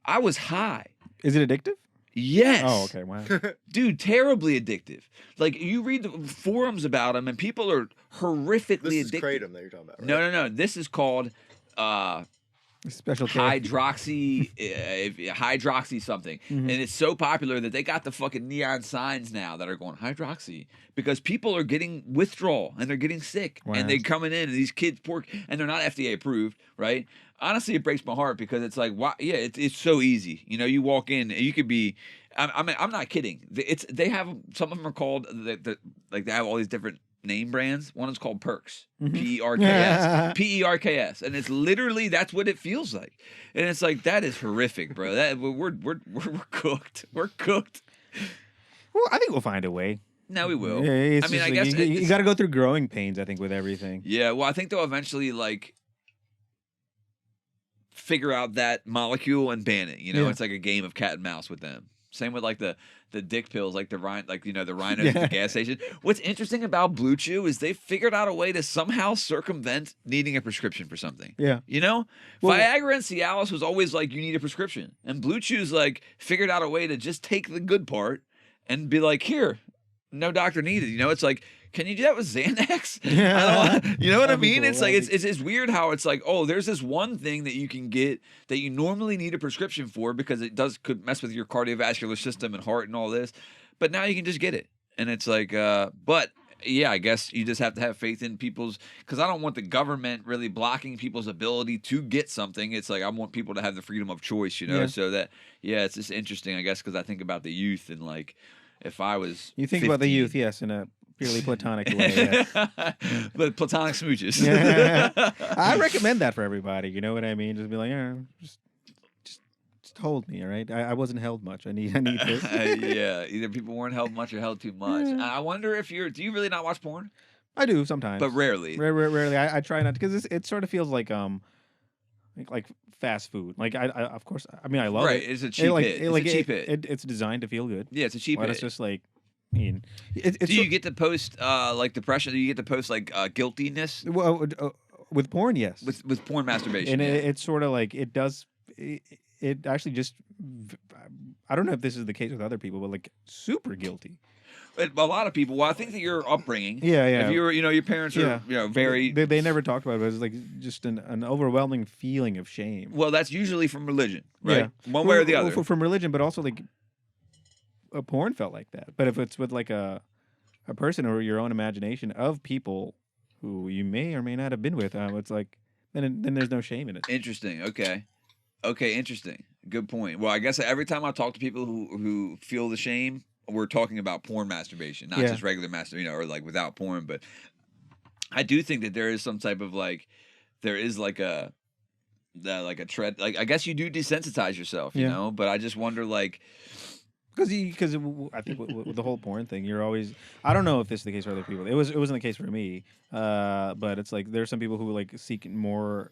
I was high. Is it addictive? Yes. Oh, okay. Wow. Dude, terribly addictive. Like you read the forums about them and people are horrifically This is addicted. kratom that you're talking about, right? No. This is called Special care. hydroxy something. Mhm. And it's so popular that they got the fucking neon signs now that are going hydroxy because people are getting withdrawal and they're getting sick Wow. and they're coming in and these kids and they're not FDA approved, right? Honestly, it breaks my heart because it's like, why? Yeah, it's so easy. You walk in and you could be. I mean, I'm not kidding. They have some of them are called like they have all these different name brands. One is called Perks, Mhm. Perks, Perks, and it's literally that's what it feels like. And it's like that is horrific, bro. That we're cooked. We're cooked. Well, I think we'll find a way. Now we will. Yeah, it's I mean, just I like, guess you it's- got to go through growing pains. I think with everything. Yeah, well, I think they'll eventually like figure out that molecule and ban it. Yeah. It's like a game of cat and mouse with them. Same with like the dick pills, like the rhinos at the gas station. What's interesting about Blue Chew is they figured out a way to somehow circumvent needing a prescription for something. Yeah. Well, Viagra and Cialis was always like you need a prescription, and Blue Chew's like figured out a way to just take the good part and be like, here, no doctor needed. It's like, can you do that with Xanax? You know what I That'd be mean? cool. It's like it's weird how it's like, oh, there's this one thing that you can get that you normally need a prescription for because it could mess with your cardiovascular system and heart and all this. but now you can just get it, and it's like, but yeah, I guess you just have to have faith in people's, because I don't want the government really blocking people's ability to get something. It's like I want people to have the freedom of choice, you know. Yeah. So that it's just interesting, I guess, because I think about the youth and like if I was You think about the 15 youth, yes, in a purely platonic way. Yeah. but platonic smooches. I recommend that for everybody. You know what I mean? Just be like, yeah, just hold me, all right? I wasn't held much. I need this. Yeah, either people weren't held much or held too much. I wonder if do you really not watch porn? I do sometimes, But rarely. Rarely. I try not to, because it sort of feels like like fast food. Like I of course, I mean, I love Right, it. it's a cheap hit. It's a cheap hit. It's designed to feel good. Yeah, it's a cheap But hit. it's just like, I mean, it's Do you get to post like depression? Do you get to post like guiltiness well, with porn, yes. with porn masturbation? And yeah. it's sort of like it does. It actually just. I don't know if this is the case with other people, but like super guilty. A lot of people. Well, I think that your upbringing. Yeah, yeah. If you were, your parents are, very. They never talked about it. But it's like just an overwhelming feeling of shame. Well, that's usually from religion, right? Yeah. One way or the other. From religion, but also like a porn felt like that. But if it's with like a person or your own imagination of people who you may or may not have been with, it's like then there's no shame in it. Interesting. Okay, interesting. Good point. Well, I guess every time I talk to people who feel the shame, we're talking about porn masturbation, not just regular masturbation, or like without porn. But I do think that there is some type of like, there is like a tread. Like I guess you do desensitize yourself, you know. But I just wonder, like, because I think with the whole porn thing, you're always. I don't know if this is the case for other people. It wasn't the case for me. But it's like there's some people who like seek more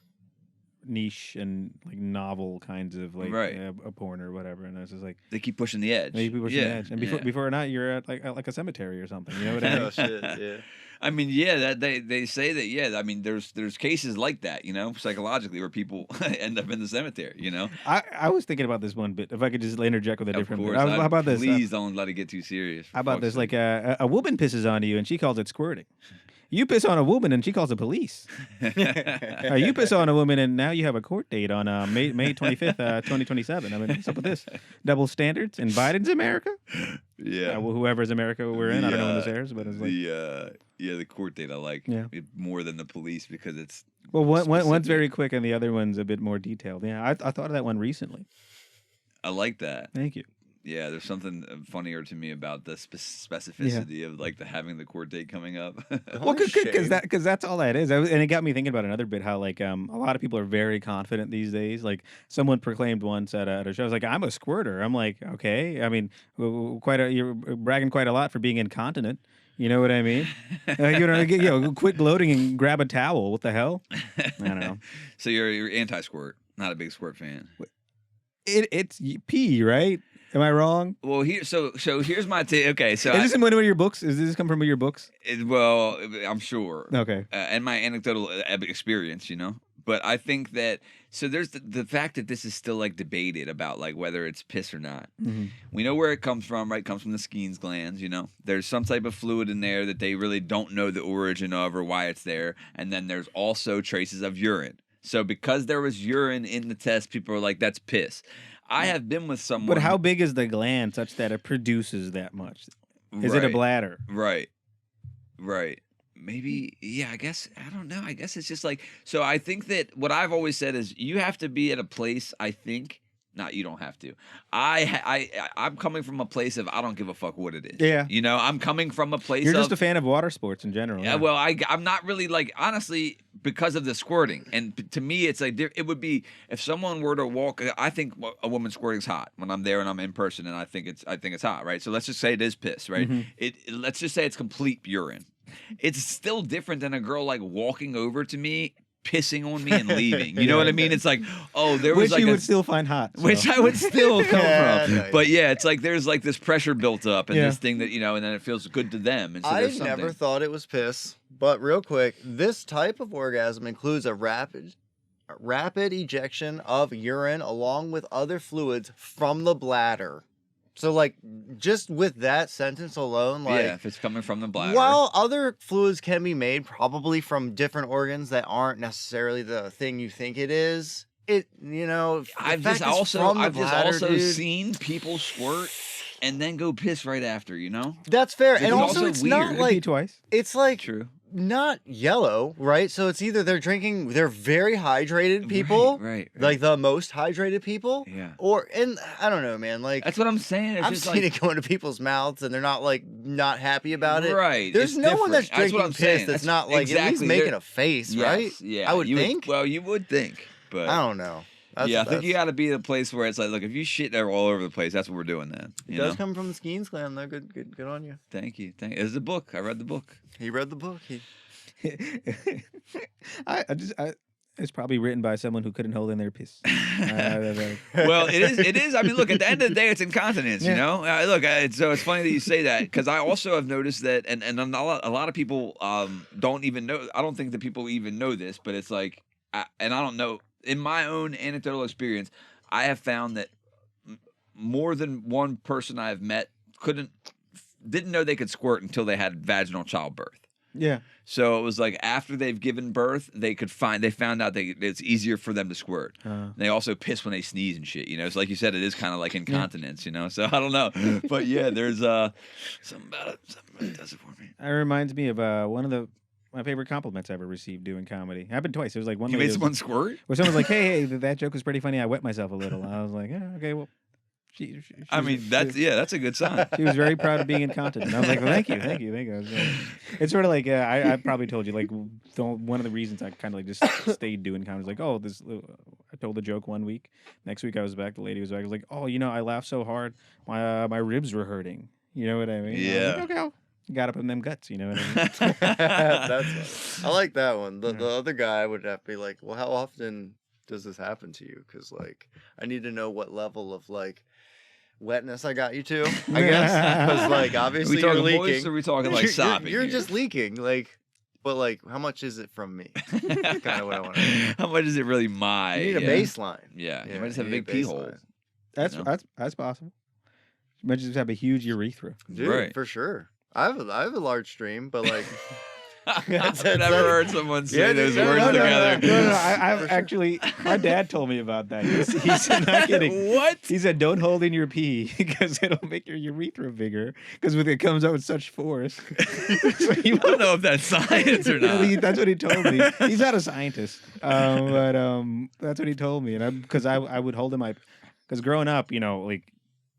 niche and like novel kinds of like a porn or whatever, and it's just like they keep pushing the edge. They keep pushing the edge, and before or not, you're at like a cemetery or something. You know what I mean? Oh shit, yeah. I mean, yeah, that they say that, yeah. I mean, there's cases like that, psychologically, where people end up in the cemetery. I was thinking about this one bit. If I could just interject with a different bit. How about this? Please don't let it get too serious. How about this? Like a woman pisses on you and she calls it squirting. You piss on a woman and she calls the police. You piss on a woman and now you have a court date on May 25th, 2027. I mean, what's up with this? Double standards in Biden's America? Yeah. Whoever's America we're in. I don't know when this airs, but it's like... the court date I like it more than the police because it's... Well, one's very quick and the other one's a bit more detailed. Yeah, I thought of that one recently. I like that. Thank you. Yeah, there's something funnier to me about the specificity of like having the court date coming up. Well, because that's all that is. And it got me thinking about another bit. How like a lot of people are very confident these days. Like someone proclaimed once at a show, I was like, "I'm a squirter." I'm like, okay. I mean, you're bragging quite a lot for being incontinent. You know what I mean? Quit gloating and grab a towel. What the hell? I don't know. So you're anti-squirt, not a big squirt fan. It's pee, right? Am I wrong? Well, so here's my take. Okay, so is this in one of your books? Does this come from your books? Well, I'm sure. Okay. And my anecdotal experience, But I think that there's the fact that this is still like debated about like whether it's piss or not. Mm-hmm. We know where it comes from, right? It comes from the Skene's glands, There's some type of fluid in there that they really don't know the origin of or why it's there. And then there's also traces of urine. So because there was urine in the test, people are like, that's piss. I have been with someone. But how big is the gland such that it produces that much? Is it a bladder? Right. Maybe, yeah, I guess, I don't know. I guess it's just like, so I think that what I've always said is you have to be at a place, I think, you don't have to. I'm coming from a place of I don't give a fuck what it is. Yeah. I'm coming from a place You're just a fan of water sports in general. Yeah, well, I'm not really like, honestly, because of the squirting. And to me, it's like, it would be, if someone were to walk, I think a woman squirting's hot when I'm there and I'm in person and I think it's hot, right? So let's just say it is piss, right? Mm-hmm. Let's just say it's complete urine. It's still different than a girl like walking over to me, pissing on me and leaving. You know what I mean? It's like, oh, there was which like you would still find hot. So. Which I would still come from. No, but yeah, it's like there's like this pressure built up and this thing that, and then it feels good to them. And so I never thought it was piss, but real quick, this type of orgasm includes a rapid ejection of urine along with other fluids from the bladder. So, like, just with that sentence alone, like... Yeah, if it's coming from the bladder. While other fluids can be made probably from different organs that aren't necessarily the thing you think it is, I've just also seen people squirt and then go piss right after, you know? That's fair. It's And also, also it's weird. not Could Pee like twice. it's like True. not yellow, right? So it's either they're very hydrated people, Right. like the most hydrated people, Yeah. or and I don't know, man. Like That's what I'm saying. It's I've just seen like, it go into people's mouths, and they're not happy about it. Right. There's it's no one that's different. drinking what I'm piss saying. that's not like at least exactly. making There- a face, Yes, right? Yeah. I would you think. Well, you would think, but I don't know. That's, yeah, I think you that's- got to be in a place where it's like, look, if you shit there all over the place, that's what we're doing then. It You does know? come from the Skeens clan, though. Good on you. Thank you. It's the book. I read the book. He read the book. He It's probably written by someone who couldn't hold in their piss. Well, it is. I mean, look, at the end of the day, it's incontinence, you Yeah. know? So it's funny that you say that because I also have noticed that, and a lot of people don't even know, I don't think that people even know this, but it's like, and I don't know, in my own anecdotal experience, I have found that more than one person I've met didn't know they could squirt until they had vaginal childbirth. Yeah. So it was like after they've given birth, they found out it's easier for them to squirt. They also piss when they sneeze and shit, you know. So like you said, it is kind of like incontinence, you know. So I don't know, but yeah, there's something about it. Something that does it for me. It reminds me of one of my favorite compliments I ever received doing comedy. Happened twice. It was like one You lady made was- someone squirt? where someone was like, "Hey, that joke was pretty funny. I wet myself a little." I was like, "Yeah, okay, well." She I was- mean, that's a good sign. She was very proud of being incontinent. I was like, well, thank you. I was like, it's sort of like I probably told you like one of the reasons I kind of like just stayed doing comedy was like, oh, I told the joke one week. Next week I was back. The lady was back. I was like, oh, I laughed so hard, my ribs were hurting. You know what I mean? I was Yeah. like, okay, got up in them guts. You know what I mean? I like that one. The other guy would have to be like, well, how often does this happen to you? Because like I need to know what level of like wetness I got you to. I guess because like Are obviously we you're talking leaking. moist or are we talking like sopping? You're here? just leaking. Like, but like, how much is it from me? That's kind of what I want to know. How much is it really my? You need a yeah. baseline. Yeah, you Yeah, might just have a you need big a pee hole. baseline. That's You know? that's possible. You might just have a huge urethra. Dude, Right. for sure. I have a large stream, but like I've That's- never that's- heard someone say Yeah, those no, words no, no, together. No, For I've sure. actually, my dad told me about that. He said, not kidding. What? He said, don't hold in your pee because it'll make your urethra bigger because when it comes out with such force. So he I don't know if that's science or not. That's what he told me. He's not a scientist, but that's what he told me. And because I would hold in my, because growing up, like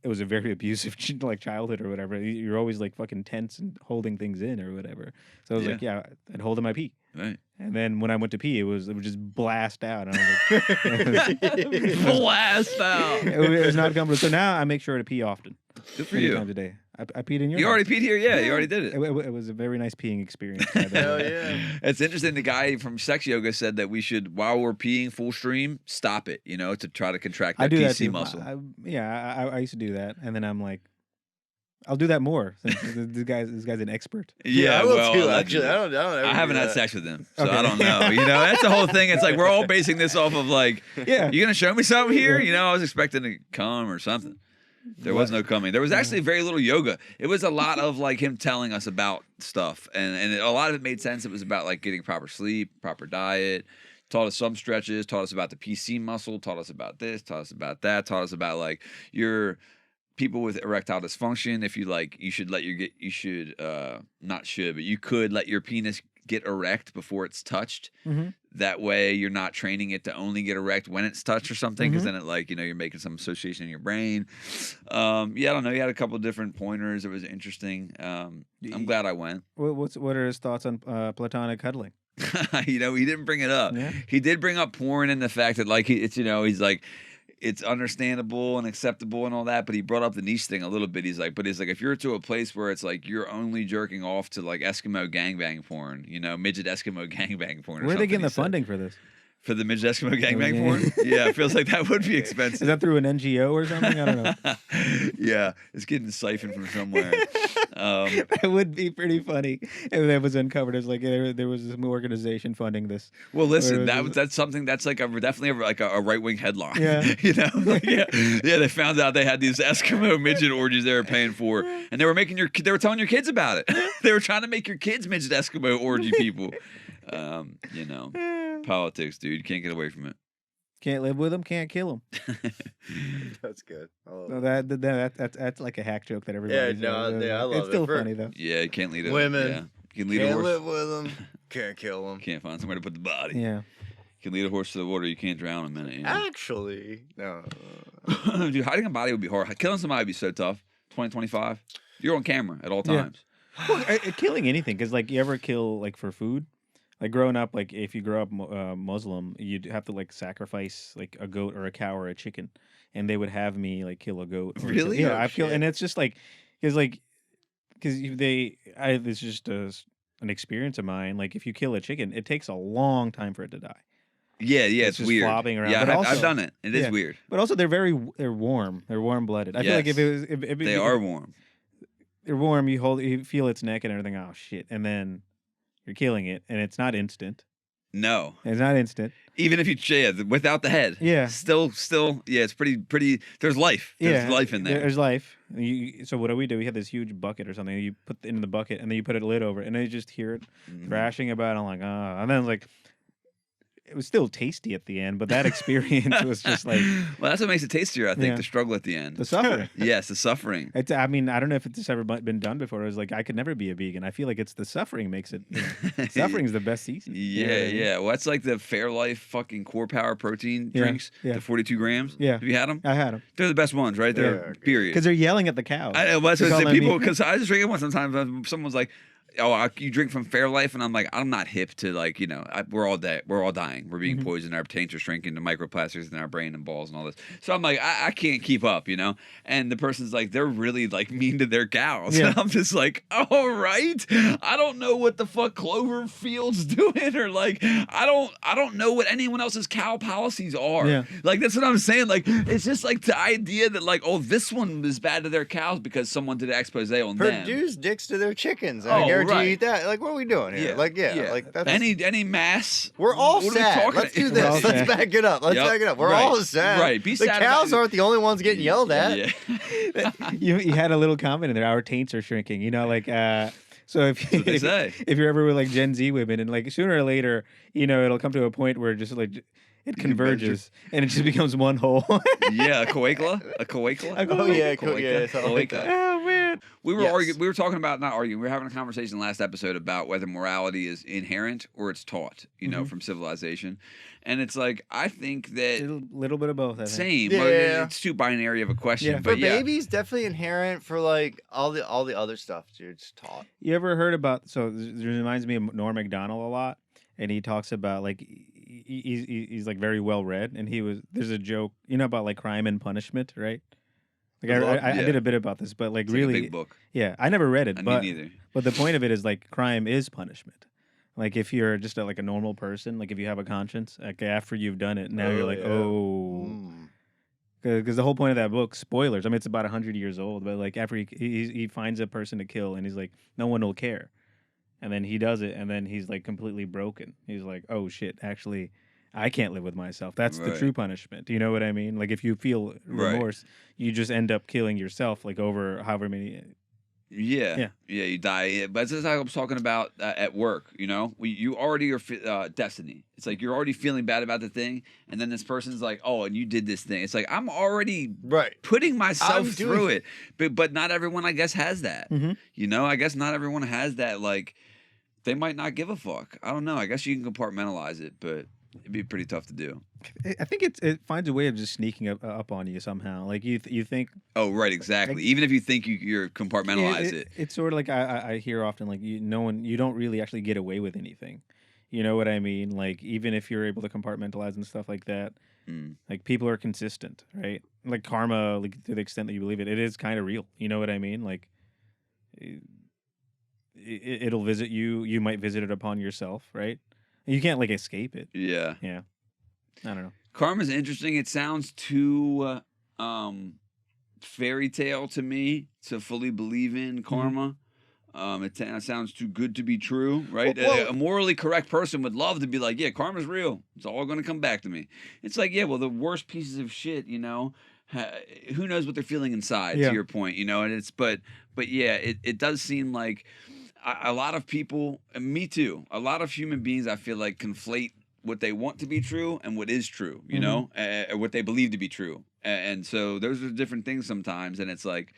it was a very abusive like childhood or whatever. You're always like fucking tense and holding things in or whatever. So I was like, yeah, I'd hold in my pee. Right. And then when I went to pee, it would just blast out. And I was Blast out. like, it was not comfortable. So now I make sure to pee often. Good for 3 you. times a day. I peed in your You house. already peed here? Yeah, you already did it. It was a very nice peeing experience. by the hell way. yeah. It's interesting. The guy from sex yoga said that we should, while we're peeing full stream, stop it, to try to contract I that do that PC too. muscle. I used to do that, and then I'm like, I'll do that more. Since this guy's an expert. yeah, I will well, too. that's- Actually, I don't ever I do haven't had that. sex with him, so Okay. I don't know. That's the whole thing. It's like we're all basing this off of like, Yeah. you gonna show me something here? Yeah. I was expecting to come or something. There was no coming. There was actually very little yoga. It was a lot of like him telling us about stuff, and a lot of it made sense. It was about like getting proper sleep, proper diet. Taught us some stretches. Taught us about the PC muscle. Taught us about this. Taught us about that. Taught us about like your people with erectile dysfunction. If you like, you should but you could let your penis get erect before it's touched. Mhm. That way you're not training it to only get erect when it's touched or something, because Mhm. then it like, you're making some association in your brain. I don't know. He had a couple of different pointers. It was interesting. I'm glad I went. What are his thoughts on platonic cuddling? He didn't bring it up. Yeah. He did bring up porn and the fact that like he's like, it's understandable and acceptable and all that, but he brought up the niche thing a little bit. He's like, if you're to a place where it's like you're only jerking off to like Eskimo gangbang porn, midget Eskimo gangbang porn. Or Where are they something, getting he the said. funding for this? For the midget Eskimo gangbang yeah. porn? Yeah, it feels like that would be expensive. Is that through an NGO or something? I don't know. Yeah, it's getting siphoned from somewhere. That would be pretty funny if that was uncovered as like there was some organization funding this. Well, listen, Or- that's something that's like definitely like a right wing headline. Yeah. Yeah. They found out they had these Eskimo midget orgies they were paying for, and they were telling your kids about it. They were trying to make your kids midget Eskimo orgy people. Politics, dude, you can't get away from it. Can't live with them, can't kill them. That's good. I love So it. that's like a hack joke that Yeah, everybody. no, yeah, I love It's it. still For funny though. Yeah, you can't lead a women, Yeah, you can lead a can't horse. live with them, can't kill them. Can't find somewhere to put the body. Yeah. You can lead a horse to the water. You can't drown him in it. You know? Actually, no. Dude, hiding a body would be hard. Killing somebody would be so tough. 2025. You're on camera at all Yeah. times. Well, killing anything, because like you ever kill like for food, like growing up, like if you grow up Muslim, you'd have to like sacrifice like a goat or a cow or a chicken, and they would have me like kill a goat. Or Really? Yeah, Oh, I've killed, shit. and it's just like because it's just an experience of mine. Like if you kill a chicken, it takes a long time for it to die. Yeah, It's it's just weird. flopping around, Yeah, but I've also- done it. It is Yeah. weird. But also they're warm. They're warm blooded. I feel like if Yes. it was if They are warm. they're warm, you feel its neck and everything. Oh shit! And then you're killing it, and it's not instant. No. It's not instant. Even if you without the head. Yeah. Still, yeah, it's pretty. There's life. There's life in there. There's life. So what do? We have this huge bucket or something. You put it in the bucket, and then you put a lid over it, and then you just hear it Mhm. thrashing about. I'm like, ah, and then it's like, it was still tasty at the end, but that experience was just like Well, that's what makes it tastier. I think Yeah. the struggle at the end. the suffering. Yes, the suffering. I mean, I don't know if it's ever been done before. It was like I could never be a vegan. I feel like it's the suffering makes it. Suffering's the best season. You know Yeah, what I mean? yeah. Well, that's like the Fairlife fucking core power protein Yeah, drinks. yeah. The 42 grams. Yeah. Have you had them? I had them They're the best ones, right? They're Yeah. period. because they're yelling at the cows. I know, that's They're what I say. calling me- People, because I just drink it one sometimes. Someone's like, "Oh, you drink from Fairlife," and I'm like, "I'm not hip to like, we're all dead. We're all dying. We're being Mhm. poisoned. Our taints are shrinking to microplastics in our brain and balls and all this." So I'm like, I can't keep up, And the person's like, they're really like mean to their cows, Yeah. and I'm just like, all right. I don't know what the fuck Cloverfield's doing, or like, I don't know what anyone else's cow policies are. Yeah. Like that's what I'm saying. Like it's just like the idea that like, oh, this one is bad to their cows because someone did an expose on them. Produce dicks to their chickens. I Oh, guarantee you right. eat that. Like, what are we doing here? Like, like that's. any mass. We're all what are we sad. talking- Let's do We're all this. Let's sad. back it up. Let's Yep. back it up. We're Right. all sad. Right. Be the sad cows about- aren't the only ones getting yelled at. Yeah. you had a little comment in there. Our taints are shrinking. So if That's what they say. if you're ever with like Gen Z women, and like sooner or later, it'll come to a point where just like it converges and it just becomes one whole. Yeah, a coagula. A coagula. Oh, yeah, Cloaca. yeah, something like Cloaca. that. Oh man. We were Yes. We were talking about not arguing. We were having a conversation last episode about whether morality is inherent or it's taught. Mhm. From civilization, and it's like I think that A little bit of both. I think. same. Yeah. But it's too binary of a question. Yeah. But For yeah, babies, definitely inherent. For like all the other stuff, dude, it's taught. You ever heard about? So this reminds me of Norm Macdonald a lot, and he talks about like he's like very well read, and there's a joke about like crime and punishment, right? Like The book? I Yeah. did a bit about this, but like it's like really, a big book. yeah, I never read it, I but need neither. but the point of it is like crime is punishment. Like if you're just like a normal person, like if you have a conscience, like after you've done it, now you're Oh, like, yeah. oh, Mm. because the whole point of that book, spoilers. I mean, it's about 100 years old, but like after he finds a person to kill, and he's like, no one will care, and then he does it, and then he's like completely broken. He's like, oh shit, actually, I can't live with myself. That's the Right. true punishment. You know what I mean? Like if you feel Right. remorse, you just end up killing yourself, like over however many. Yeah, Yeah. you die. Yeah, but this is how I was talking about at work. You already are destiny. It's like you're already feeling bad about the thing, and then this person's like, "Oh, and you did this thing." It's like I'm already Right. putting myself I'm through doing- it, but not everyone, I guess, has that. Mhm. I guess not everyone has that. Like, they might not give a fuck. I don't know. I guess you can compartmentalize it, but it'd be pretty tough to do. I think it finds a way of just sneaking up on you somehow. Like you think Oh, right, exactly. Even if you think you're compartmentalize it. It's sort of like I hear often like you don't really actually get away with anything. You know what I mean? Like even if you're able to compartmentalize and stuff like that, Mm. like people are consistent, right? Like karma, like to the extent that you believe it, it is kind of real. You know what I mean? Like it'll visit you. You might visit it upon yourself, right? You can't like escape it. Yeah. Yeah. I don't know. Karma's interesting. It sounds too fairy tale to me to fully believe in karma. It sounds too good to be true, right? Well- A morally correct person would love to be like, yeah, karma's real. It's all going to come back to me. It's like, yeah, well, the worst pieces of shit, who knows what they're feeling inside, Yeah. to your point, and but yeah, it does seem like a lot of people, and me too, a lot of human beings, I feel like conflate what they want to be true and what is true, you Mhm. know, or what they believe to be true. And so those are different things sometimes. And it's like,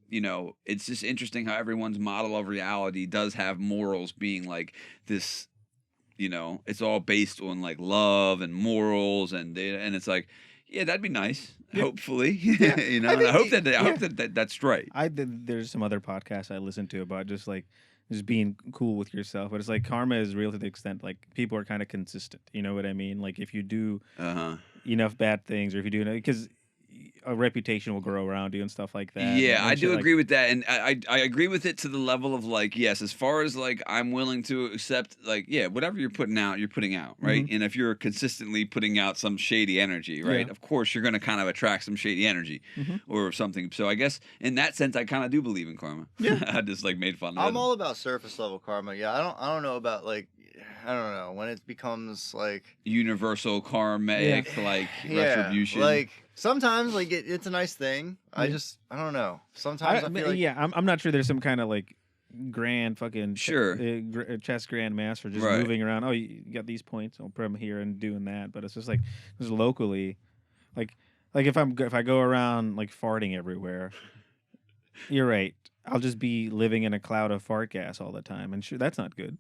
you know, it's just interesting how everyone's model of reality does have morals being like this, you know, it's all based on like love and morals and it's like, yeah, that'd be nice. Yeah. Hopefully, Yeah. you know, I and I hope think that it- I hope yeah. that's right. There's some other podcasts I listen to about just like just being cool with yourself, but it's like karma is real to the extent like people are kind of consistent. You know what I mean? Like if you do Uh-huh. enough bad things, or if you do because a reputation will grow around you and stuff like that. Yeah, I and do shit agree with that, and I agree with it to the level of like, yes, as far as like I'm willing to accept like, yeah, whatever you're putting out, right? Mhm. And if you're consistently putting out some shady energy, right, Yeah. of course you're gonna kind of attract some shady energy Mhm. or something. So I guess in that sense, I kind of do believe in karma. Yeah. I just like made fun of I'm it. all about surface level karma. Yeah, I don't know about like, I don't know when it becomes like Universal karmic like retribution. Like sometimes like it's a nice thing. I Yeah. don't know. Sometimes I feel like yeah, I'm not sure there's some kind of like grand fucking Sure. chess grand master just Right. moving around. Oh, you got these points. I'll put them here and doing that. But it's just like just locally, like if I go around like farting everywhere, you're right. I'll just be living in a cloud of fart gas all the time, and sure, that's not good.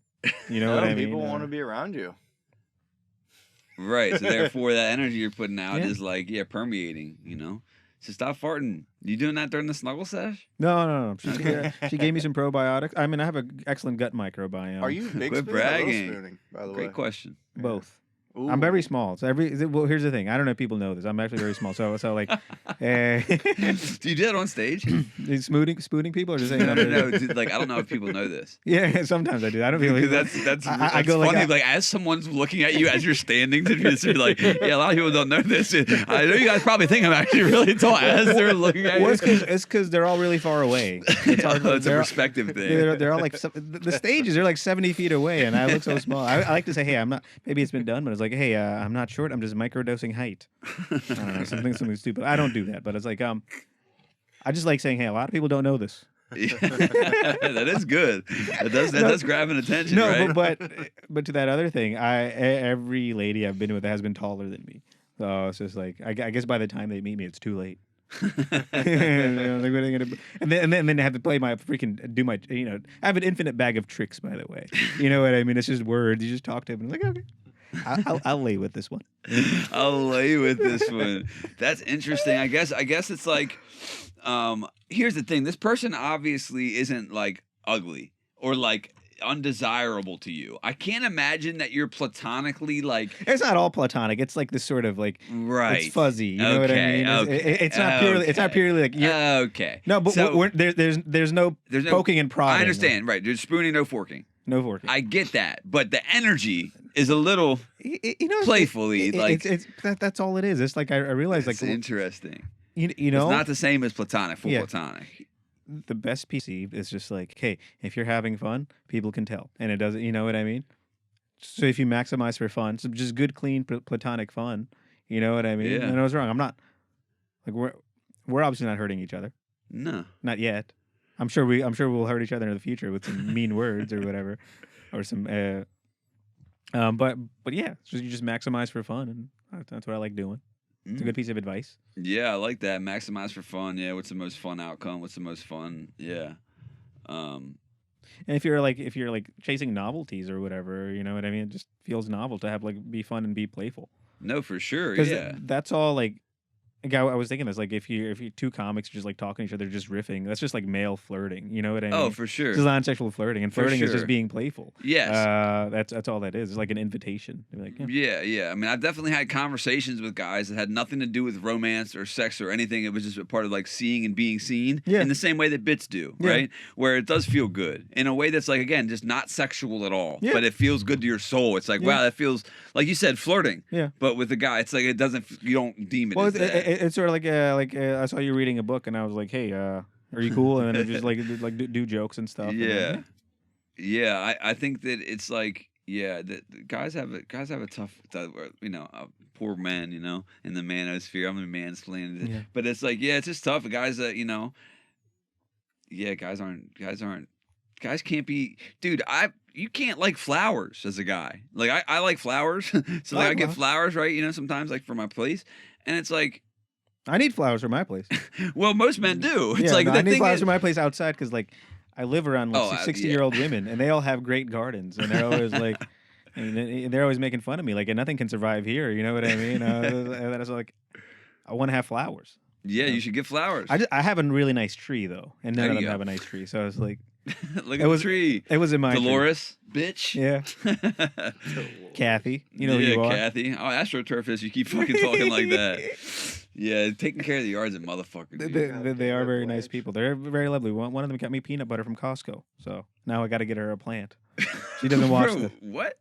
You know what I mean? people want to be around you. Right. So therefore, that energy you're putting out Yeah. is like, yeah, permeating. You know. So stop farting. You doing that during the snuggle sesh? No. Okay. She gave me some probiotics. I mean, I have an excellent gut microbiome. Are you big Quit spooning or little bragging. spooning? By the way, Great question. both? Ooh. I'm very small. So well, here's the thing. I don't know if people know this. I'm actually very small. So like, Do you do that on stage? spooning people or just saying no. Dude, like I don't know if people know this. Yeah, sometimes I do. I don't feel Because that's I go like funny. Like as someone's looking at you as you're standing to just you're like, yeah, a lot of people don't know this. I know you guys probably think I'm actually really tall as they're looking at well, you. it's because they're all really far away. It's hard. Oh, it's a they're- perspective thing. They're all like the stages are like 70 feet away, and I look so small. I like to say, hey, I'm not. Maybe it's been done, but it's like, hey, I'm not short. I'm just microdosing height. I don't know, something stupid. I don't do that, but it's like I just like saying, hey, a lot of people don't know this. Yeah. That is good. That does grab an attention, No, right? but to that other thing, every lady I've been with has been taller than me. So it's just like I guess by the time they meet me, it's too late. And then I have to play my I have an infinite bag of tricks, by the way. You know what I mean? It's just words. You just talk to them and like, okay, I'll lay with this one. I'll lay with this one. That's interesting. I guess it's like, here's the thing. This person obviously isn't like ugly or like undesirable to you. I can't imagine that you're platonically like. It's not all platonic. It's like this sort of like Right. It's fuzzy. You know what I Okay, mean? okay, It's not purely. It's not purely like Okay. no. But So, there's no poking and prodding. I understand. Right. There's spooning, no forking. No forking. I get that, but the energy is a little playfully like. That's all it is. It's like I realize It's like interesting. you know It's not the same as platonic. Full Yeah. platonic. the best PC is just like, hey, if you're having fun, people can tell, and it doesn't. You know what I mean? So if you maximize for fun, so just good, clean, platonic fun. You know what I mean? Yeah. And I was wrong. I'm not like we're obviously not hurting each other. No. Not yet. I'm sure we'll hurt each other in the future with some mean words or whatever, or some. But yeah, so you just maximize for fun, and that's what I like doing. It's a good piece of advice. Yeah, I like that. Maximize for fun. Yeah, what's the most fun outcome? What's the most fun? Yeah. And if you're like chasing novelties or whatever, you know what I mean. It just feels novel to have like be fun and be playful. No, for sure. Because Yeah. that's all like. I was thinking this, like if you two comics just like talking to each other, just riffing, that's just like male flirting. You know what I mean? Oh, for sure. It's non-sexual flirting, and For flirting is sure. just being playful. Yes. That's all that is. It's like an invitation. You're like, Yeah. I mean, I've definitely had conversations with guys that had nothing to do with romance or sex or anything. It was just a part of like seeing and being seen Yeah. in the same way that bits do, Yeah. right? Where it does feel good in a way that's like, again, just not sexual at all, Yeah. but it feels good to your soul. It's like, Yeah. wow, that feels, like you said, flirting. Yeah. But with the guy, it's like, it doesn't, you don't deem it well, as that. it's sort of like I saw you reading a book, and I was like, hey, are you cool? And then it just like do jokes and stuff. and then, Yeah. I think that it's like, yeah, that guys have a tough, poor men, in the manosphere. I'm a mansplaining, Yeah. but it's like, yeah, it's just tough. Guys that, guys can't be, dude. you can't like flowers as a guy. Like I like flowers, so like Oh, I get well. flowers, right? You know, sometimes like for my place, and it's like, I need flowers for my place. well, most men do. It's Yeah, like no, the I need thing flowers is, for my place outside because like I live around like Oh, yeah. 60-year-old women, and they all have great gardens, and they're always like, and they're always making fun of me, like, and nothing can survive here. You know what I mean? And that's like, I want to have flowers. yeah, you should get flowers. I have a really nice tree though, and none There of you them go. have a nice tree. So I was like, Look it at was- the tree. it was in my tree. Dolores, bitch. Yeah, Kathy, you know who yeah, you are. Kathy. Oh, astroturfist, you keep fucking talking like that. Yeah, taking care of the yards a motherfucker. They, Dude. they are very nice people. They're very lovely. One of them got me peanut butter from Costco. So now I got to get her a plant. She doesn't watch Bro, the. what?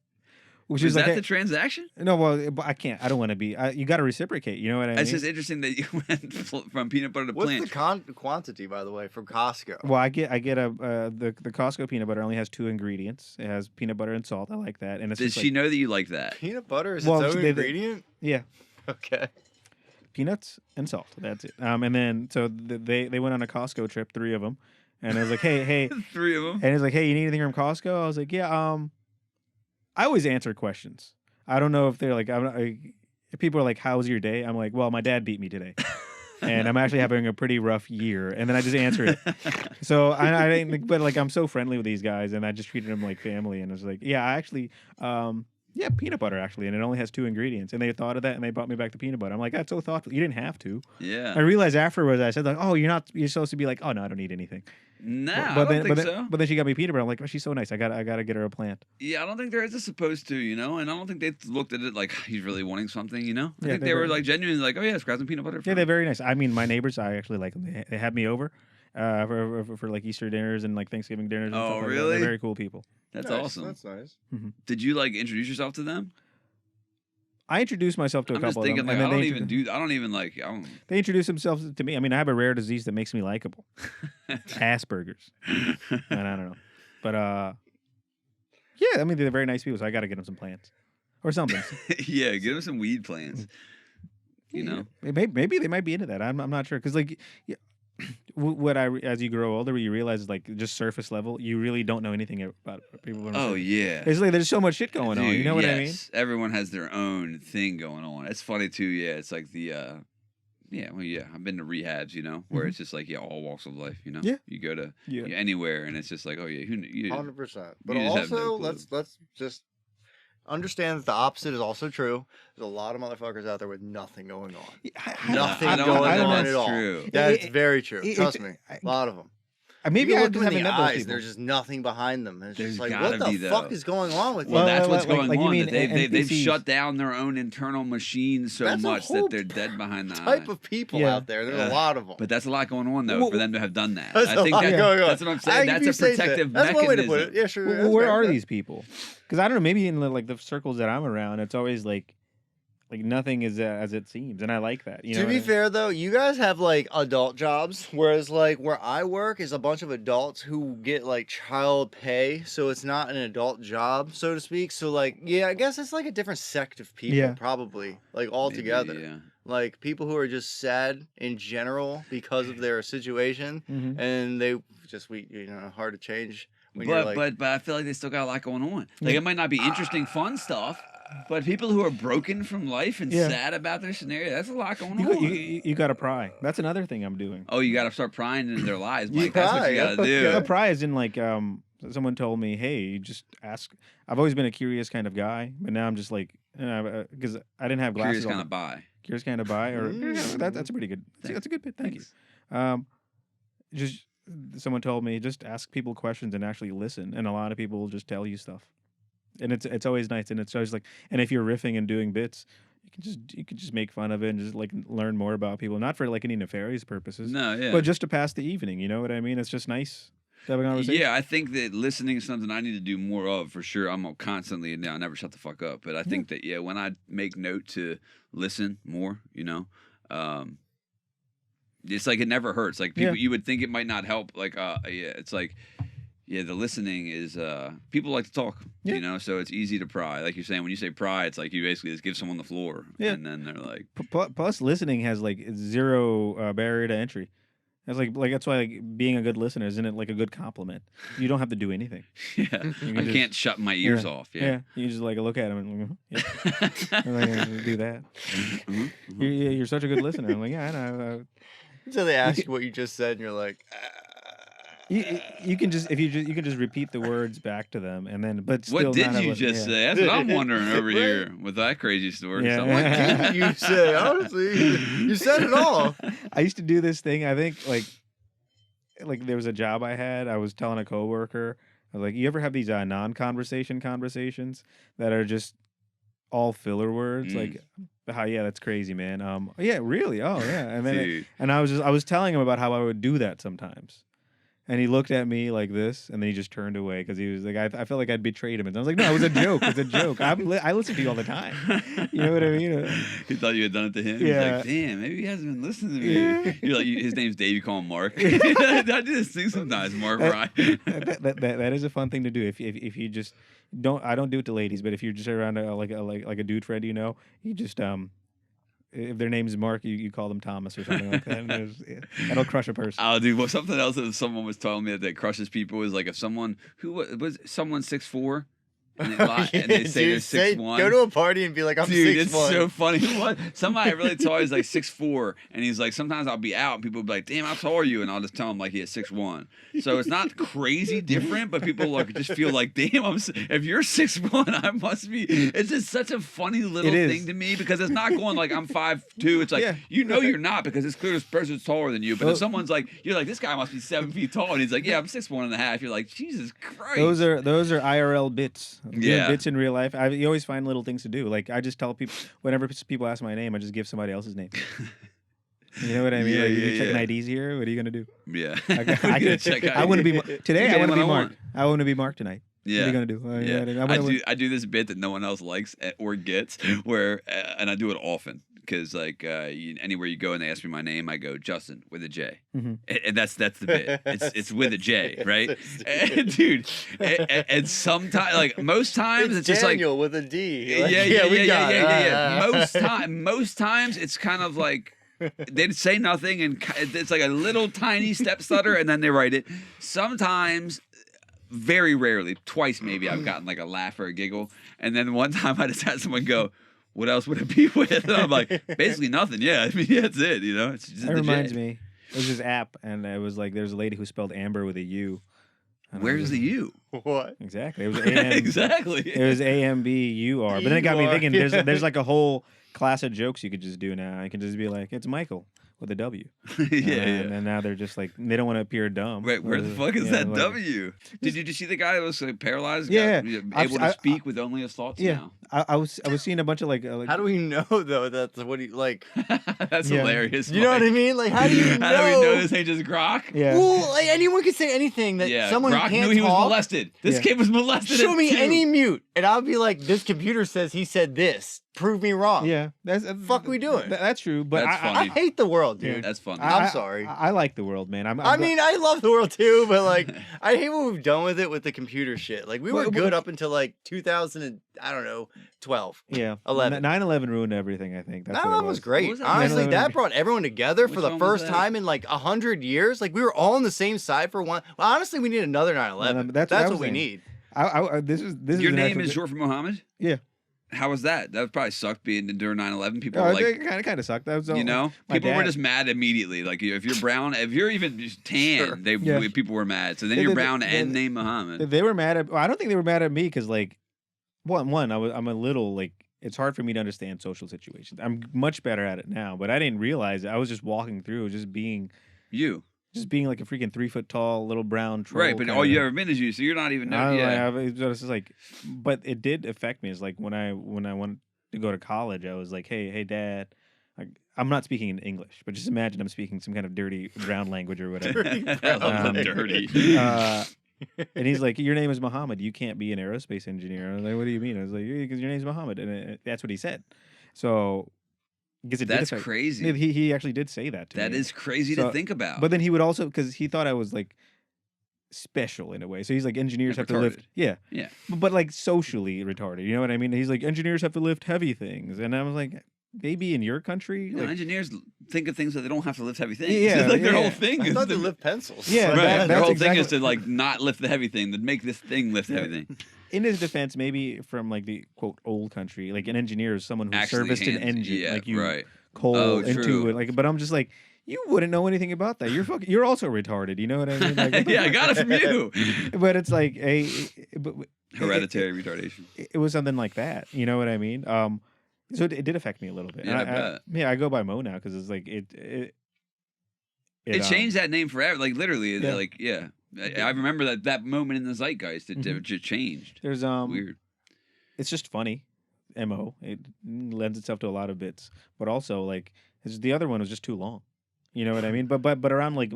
Which Is is that like, the transaction? no, well, but I can't. I don't want to be. You got to reciprocate. You know what I mean? It's just interesting that you went from peanut butter to What's plant. the quantity, by the way, from Costco? Well, I get the Costco peanut butter only has 2 ingredients. It has peanut butter and salt. I like that. And it's Does just she like, know that you like that? Peanut butter is Well, its own they- ingredient? yeah, Okay. peanuts and salt. That's it. And then so they went on a Costco trip, 3 of them, and I was like, hey, 3 of them. and he's like, hey, you need anything from Costco? I was like, yeah. I always answer questions. I don't know if they're like, if people are like, how was your day? I'm like, well, my dad beat me today. And I'm actually having a pretty rough year. And then I just answer it. So I didn't, but like, I'm so friendly with these guys and I just treated them like family. And I was like, yeah, I actually, yeah, peanut butter actually. And it only has 2 ingredients. And they thought of that and they brought me back the peanut butter. I'm like, that's so thoughtful. You didn't have to. Yeah. I realized afterwards, I said like, oh, you're supposed to be like, oh no, I don't need anything. Nah, But I don't then, think but so. then, but then she got me peanut butter. I'm like, oh, she's so nice. I gotta get her a plant. Yeah, I don't think there is a supposed to, you know, and I don't think they looked at it like he's really wanting something, you know. I Yeah, think they they were were- like genuinely like, oh yeah, grab some peanut butter. Yeah, they're very nice. I mean, my neighbors, I actually like them. They had me over for like Easter dinners and like Thanksgiving dinners. And Oh, stuff like that. really? They're very cool people. That's Nice, awesome. That's nice. Did you like introduce yourself to them? I introduced myself to a I'm just couple thinking of like them. I and don't then even do. I don't even like. I don't. They introduced themselves to me. I mean, I have a rare disease that makes me likable. Asperger's. And I don't know. But yeah, I mean, they're very nice people, so I got to get them some plants or something. Yeah, give them some weed plants. You know. Maybe they might be into that. I'm not sure because like yeah, as you grow older, you realize like just surface level, you really don't know anything about people. Oh yeah. It's like there's so much shit going on. You Dude, know what I mean? yes. Everyone has their own thing going on. It's funny too. Yeah, it's like the. Yeah, well, yeah. I've been to rehabs, you know, where it's just like all walks of life. You know. Yeah. You go to Yeah. anywhere, and it's just like, oh yeah, who knew? You, 100%. But you just have no also, clue. let's just understand that the opposite is also true. There's a lot of motherfuckers out there with nothing going on. Nothing I don't going know that on that's at all. true. That's It- very true. it- Trust it- me. I- A lot of them. Maybe you I look just them in haven't the met those eyes. people. There's just nothing behind them. It's There's just like, gotta what be, the fuck though. is going on with Well, you? that's what's like- going like you on. mean That they've NPCs. shut down their own internal machines so That's a much whole that they're dead behind the type eye. of people Yeah. out there. There's a lot of them. But that's a lot going on though Well, for them to have done that. That's I a think lot that, going on. that's what I'm I saying. give That's you a say that. protective That's one way to mechanism. put it. Yeah, sure. Well, that's where fair, are yeah. these people? Because I don't know. Maybe in like the circles that I'm around, it's always like nothing is as it seems, and I like that. You know To what be I mean? fair, though, you guys have like adult jobs, whereas like where I work is a bunch of adults who get like child pay, so it's not an adult job, so to speak. So like, yeah, I guess it's like a different sect of people, Yeah. probably like all Maybe, together. yeah. Like people who are just sad in general because of their situation, Mhm. and they just hard to change. When you're like, But I feel like they still got a lot going on. Like it might not be interesting, fun stuff, but people who are broken from life and Yeah. sad about their scenario, that's a lot going You, on. you got to pry. That's another thing I'm doing. Oh, you got to start prying into their lives, You Mike. That's what you pry, got to do. A pry is in like someone told me, hey, you just ask. I've always been a curious kind of guy, but now I'm just like because I didn't have glasses. Curious all kind the- of buy. Curious kind of buy, or Mm. that's a pretty good. That's a good bit. Thank Thanks. you. Just someone told me just ask people questions and actually listen, and a lot of people will just tell you stuff, and it's always nice, and it's always like, and if you're riffing and doing bits, you can just make fun of it and just like learn more about people, not for like any nefarious purposes, No, yeah. but just to pass the evening. You know what I mean? It's just nice to have a conversation. Yeah, I think that listening is something I need to do more of for sure. I'm constantly and I never shut the fuck up. But I think that when I make note to listen more, it's like it never hurts. Like people, you would think it might not help. Like it's like the listening is people like to talk. Yeah. So it's easy to pry. Like you're saying, when you say pry, it's like you basically just give someone the floor, Yeah. and then they're like, Plus, listening has like zero barrier to entry. It's like that's why like being a good listener isn't it like a good compliment? You don't have to do anything. Yeah, You I just- can't shut my ears yeah, off. Yeah. Yeah. You just like look at him and and like, do that. Mhm, mhm. You're such a good listener. I'm like, yeah, I know. So they ask you what you just said, and you're like, You can just you can just repeat the words back to them, and then but still What did not have you a- just yeah. say? That's what I'm wondering over Right. here with that crazy story. Yeah. So I'm like, what didn't you say? Honestly, you said it all. I used to do this thing. I think like there was a job I had. I was telling a coworker, I was like, "You ever have these non-conversation conversations that are just all filler words? Like, yeah, that's crazy, man. Yeah, really? Oh, yeah." And then dude. and I was telling him about how I would do that sometimes. And he looked at me like this, and then he just turned away because he was like, I felt like I'd betrayed him. And I was like, no, it was a joke. It's a joke. I listen to you all the time. You know what I mean? He thought you had done it to him. Yeah. He's like, damn, maybe he hasn't been listening to me. Yeah. You're like, his name's Dave. You call him Mark. I do this thing sometimes, Mark. Right? That is a fun thing to do. If you just I don't do it to ladies, but if you're just around like a dude friend, you just if their name is Mark, you call them Thomas or something like that. And that'll crush a person. Oh, dude. Well, something else that someone was telling me that crushes people is like if someone was someone 6'4" and they, lie, and they say Dude, they're 6'1". Go to a party and be like, I'm Dude, 6'1". it's so funny. What? Somebody I really tall, he's like 6'4", and he's like, sometimes I'll be out and people will be like, damn, how tall are you? And I'll just tell him like he is 6'1". So it's not crazy different, but people like just feel like, damn, if you're 6'1", I must be. It's just such a funny little It is. thing to me because it's not going like I'm 5'2". It's like, Yeah. you're not because it's clear this person's taller than you. But if someone's like, you're like, this guy must be 7 feet tall, and he's like, yeah, I'm 6'1 and a half. You're like, Jesus Christ. Those are IRL bits. Yeah. Bits in real life. You always find little things to do. Like I just tell people whenever people ask my name, I just give somebody else's name. You know what I mean? Yeah, like, yeah, you checking yeah. IDs here? What are you gonna do? Yeah. I Gotta check I want to ID. be today. You I get want to what be I Mark. want. I want to be Mark tonight. What are Yeah. you gonna do? Yeah. I do this bit that no one else likes or gets where and I do it often because like anywhere you go and they ask me my name, I go Justin with a J. Mhm. And that's the bit. It's with a J, right? So And, dude, and sometimes like most times it's just like Daniel with a D. yeah, Like, yeah. got it. Most times it's kind of like they say nothing and it's like a little tiny step stutter and then they write it. Sometimes, very rarely, twice maybe, I've gotten like a laugh or a giggle, and then one time I just had someone go, "What else would it be with?" And I'm like, basically nothing. Yeah, I mean that's it. It's just That the reminds J. me. There's this app, and it was like there's a lady who spelled Amber with a U. And I Where's was the U? What? exactly? It was AM. Exactly. It was AMBUR. But then it got me UR, thinking. yeah. There's like a whole class of jokes you could just do now. You can just be like, it's Michael with a W. yeah. And now they're just like they don't want to appear dumb. Wait, where the fuck is Yeah, that like- W? Did you just see the guy that was like, paralyzed? Yeah, got, I've able s- to speak with only his thoughts Yeah, now. I was seeing a bunch of like How do we know though that's what he like? That's Yeah. hilarious. You know what I Mike. mean? Like, how do you know? How do we know this ain't just Grok? yeah. Well, like anyone could say anything that Yeah, someone Grok who can't knew he was talk. molested. This Yeah. kid was molested. Show at me 2. any mute, and I'll be like, "This computer says he said this. Prove me wrong." Yeah, that's Fuck we doing? That's true, but That's I, I funny. hate the world, dude. That's funny. I'm sorry. I like the world, man. I mean, I love the world too, but like, I hate what we've done with it with the computer shit. Like, we were Well, good up until like 2000 and I don't know, 12. yeah, 11. 9/11 ruined everything. I think that's That what it one was What great. was that? Honestly, 9/11 that brought everyone together for Which the one was first that? time in like 100 years. Like, we were all on the same side for one. Well, honestly, we need another 9/11. That's That's what I what was we saying. need. This is Your an name actual is good- short for Muhammad? Yeah. How was that? That probably sucked being during 9/11. People were Oh, like, it kind of sucked. That was you know, my people were dad- just mad immediately. Like if you're brown, if you're even just tan, Sure. Yeah. people were mad. So then They- you're they- brown they- and named Muhammad. They were mad at. Well, I don't think they were mad at me because, like, I'm a little like. It's hard for me to understand social situations. I'm much better at it now, but I didn't realize it. I was just walking through, just being You like a freaking 3 foot tall little brown troll. right, but all you ever been is you, so you're not even. Yeah, It's just like, but it did affect me. It's like when I wanted to go to college, I was like, hey, Dad. Like, I'm not speaking in English, but just imagine I'm speaking some kind of dirty brown language or whatever. I love the dirty. And he's like, your name is Muhammad. You can't be an aerospace engineer. I was like, what do you mean? I was like, because your name's Muhammad. And that's what he said. So, because it did That's affect- crazy. He actually did say that to me. That is crazy So- to think about. But then he would also, because he thought I was like special in a way. So he's like, engineers have to lift. Retarded. Yeah. Yeah. But like socially retarded. You know what I mean? He's like, engineers have to lift heavy things. And I was like, maybe in your country. You know, Like, engineers think of things that they don't have to lift heavy things. Yeah, like their yeah. whole thing I is thought they to, lift pencils. Yeah, right. that- their that's whole thing is exactly- to like not lift the heavy thing, to make this thing lift heavy thing. in his defense, maybe from like the quote old country, like an engineer is someone who Actually serviced an hands- engine, yeah, like you right. coal Oh, into true. it. Like, but I'm just like, you wouldn't know anything about that. You're fucking. You're also retarded. You know what I mean? Like, what the Yeah, I fuck? got it from you. But it's like but Hereditary retardation. it was something like that. You know what I mean? So it did affect me a little bit. Yeah, And I bet. yeah, I go by Mo now because it's like It changed that name forever. Like literally, Yeah. like yeah. I remember that moment in the zeitgeist. It Mhm. just changed. There's Weird. It's just funny. Mo. It lends itself to a lot of bits, but also like the other one was just too long. You know what I mean? But around like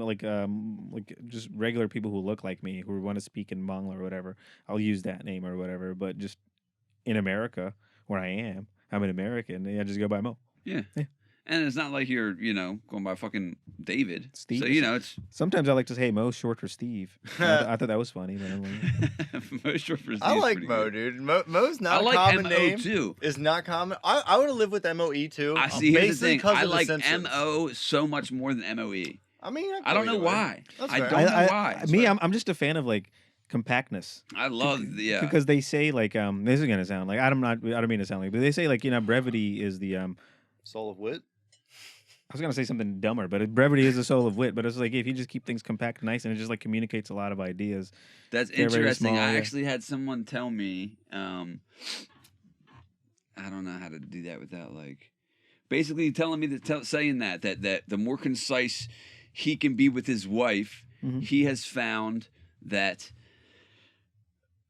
just regular people who look like me who want to speak in Bangla or whatever, I'll use that name or whatever. But just in America, where I'm an American. And I just go by Mo. Yeah. Yeah. And it's not like you're, going by fucking David. Steve. So, it's Sometimes I like to say Mo short for Steve. I thought that was funny. But I'm like, Mo short for I Steve's like pretty Mo, good. dude. Mo's I not a like common MO name. too. It's not common. I would have lived with MOE too. I see. Here's the basically thing. 'cause I of The like Simpsons. MO so much more than MOE. I mean, I don't know either way. why. That's I fair. don't know why. Me, I'm just a fan of like compactness. I love yeah. Because they say like this is gonna sound like I don't mean to sound like, but they say like brevity is the Soul of wit. I was gonna say something dumber, but brevity is the soul of wit. But it's like if you just keep things compact, nice, and it just like communicates a lot of ideas. That's They're very interesting. small, I yeah. actually had someone tell me, I don't know how to do that without like, basically telling me saying that the more concise he can be with his wife, Mhm. he has found that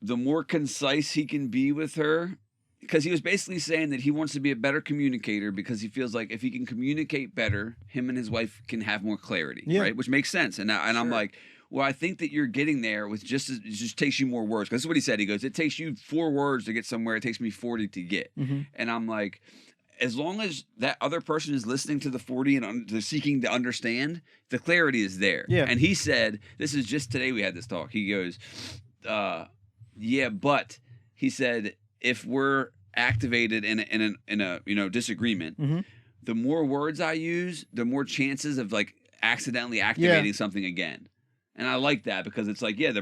the more concise he can be with her, because he was basically saying that he wants to be a better communicator because he feels like if he can communicate better, him and his wife can have more clarity, Yeah. right? Which makes sense. And I'm Sure. like, well, I think that you're getting there with it just takes you more words. Because this is what he said. He goes, it takes you 4 words to get somewhere. It takes me 40 to get. Mhm. And I'm like, as long as that other person is listening to the 40 and they're seeking to understand, the clarity is there. Yeah. And he said, this is just today we had this talk. He goes, yeah, but he said, if we're activated in a disagreement, Mhm. the more words I use, the more chances of like accidentally activating something again. And I like that because it's like, yeah,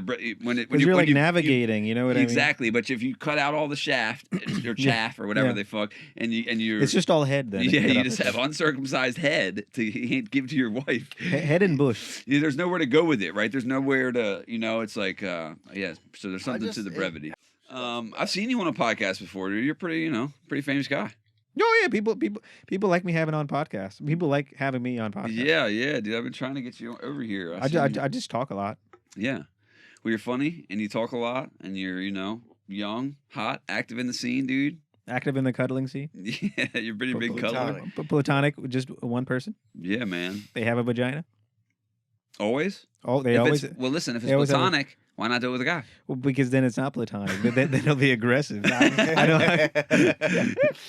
when You're like navigating, you know what I mean? exactly. But if you cut out all the shaft or chaff or whatever Yeah. they fuck, and you're It's just all head then. yeah, Cut you off just the have top. uncircumcised head to give to your wife. Head and bush. Yeah, there's nowhere to go with it, right? There's nowhere to, it's like, yeah. So there's something to just- the brevity. I've seen you on a podcast before. Dude. You're pretty, pretty famous guy. Oh yeah, people like me having on podcasts. People like having me on podcasts. Yeah, dude. I've been trying to get you over here. I just talk a lot. Yeah. Well, you're funny and you talk a lot and you're, young, hot, active in the scene, dude. Active in the cuddling scene. Yeah, you're pretty big Platonic. color. Platonic, just one person. Yeah, man. They have a vagina. Always? Oh, they If always. well, listen, if they it's always have a- platonic, why not do it with a guy? Well, because then it's not platonic. Then it'll be aggressive. I don't.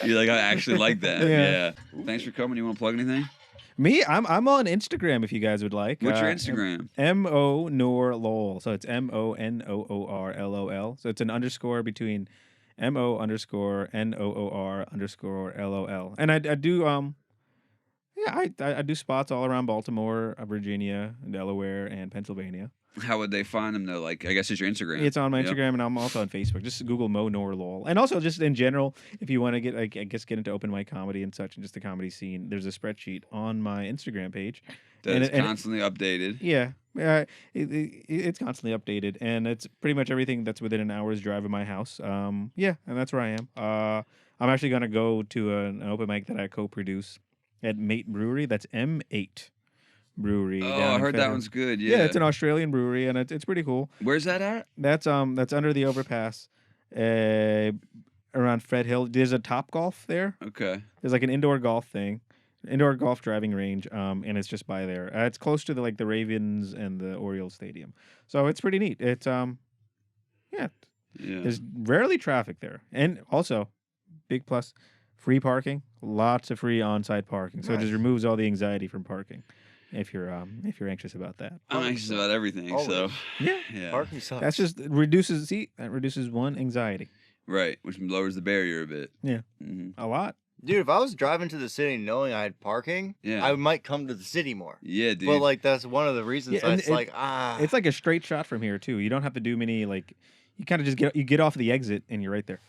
You're like, I actually like that. Yeah. Yeah. Thanks for coming. You want to plug anything? Me, I'm on Instagram if you guys would like. What's your Instagram? Mo Noor Lol. So it's MONOORLOL. So it's an underscore between MO_NOOR_LOL. And I do I do spots all around Baltimore, Virginia, Delaware, and Pennsylvania. How would they find them though? Like, I guess it's your Instagram. It's on my Yep. Instagram, and I'm also on Facebook. Just Google Mo Noor Lol. And also just in general, if you want to get get into open mic comedy and such, and just the comedy scene, there's a spreadsheet on my Instagram page. That's and it- constantly updated. Yeah, it's constantly updated, and it's pretty much everything that's within an hour's drive of my house. Yeah, and that's where I am. I'm actually gonna go to an open mic that I co-produce at Mate Brewery. That's M8 Brewery. Oh, down I in heard that Federal. one's good. Yeah, Yeah. it's an Australian brewery, and it's pretty cool. Where's that at? That's under the overpass, around Fred Hill. There's a Top Golf there. Okay. There's like an indoor golf driving range, and it's just by there. It's close to the Ravens and the Orioles stadium, so it's pretty neat. It's yeah, Yeah. there's rarely traffic there, and also big plus, free parking, lots of free on-site parking. So it just Nice. removes all the anxiety from parking, if you're anxious about that. I'm anxious about everything. So, Always. Yeah, yeah. Parking sucks. that's just reduces one anxiety Right. Which lowers the barrier a bit. Yeah. hmm a lot. Dude, if I was driving to the city knowing I had parking, Yeah. I might come to the city more. Yeah, dude. But like that's one of the reasons Yeah, that and it's like It's like a straight shot from here too. You don't have to do many like. You kind of just get off the exit and you're right there.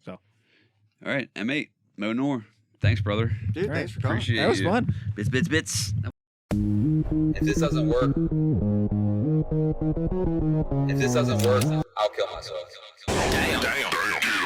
So. All right, M8, Mo Noor. Thanks, brother. dude, All thanks right. for coming. Appreciate That was you. fun. Bits. If this doesn't work, I'll kill myself. Damn.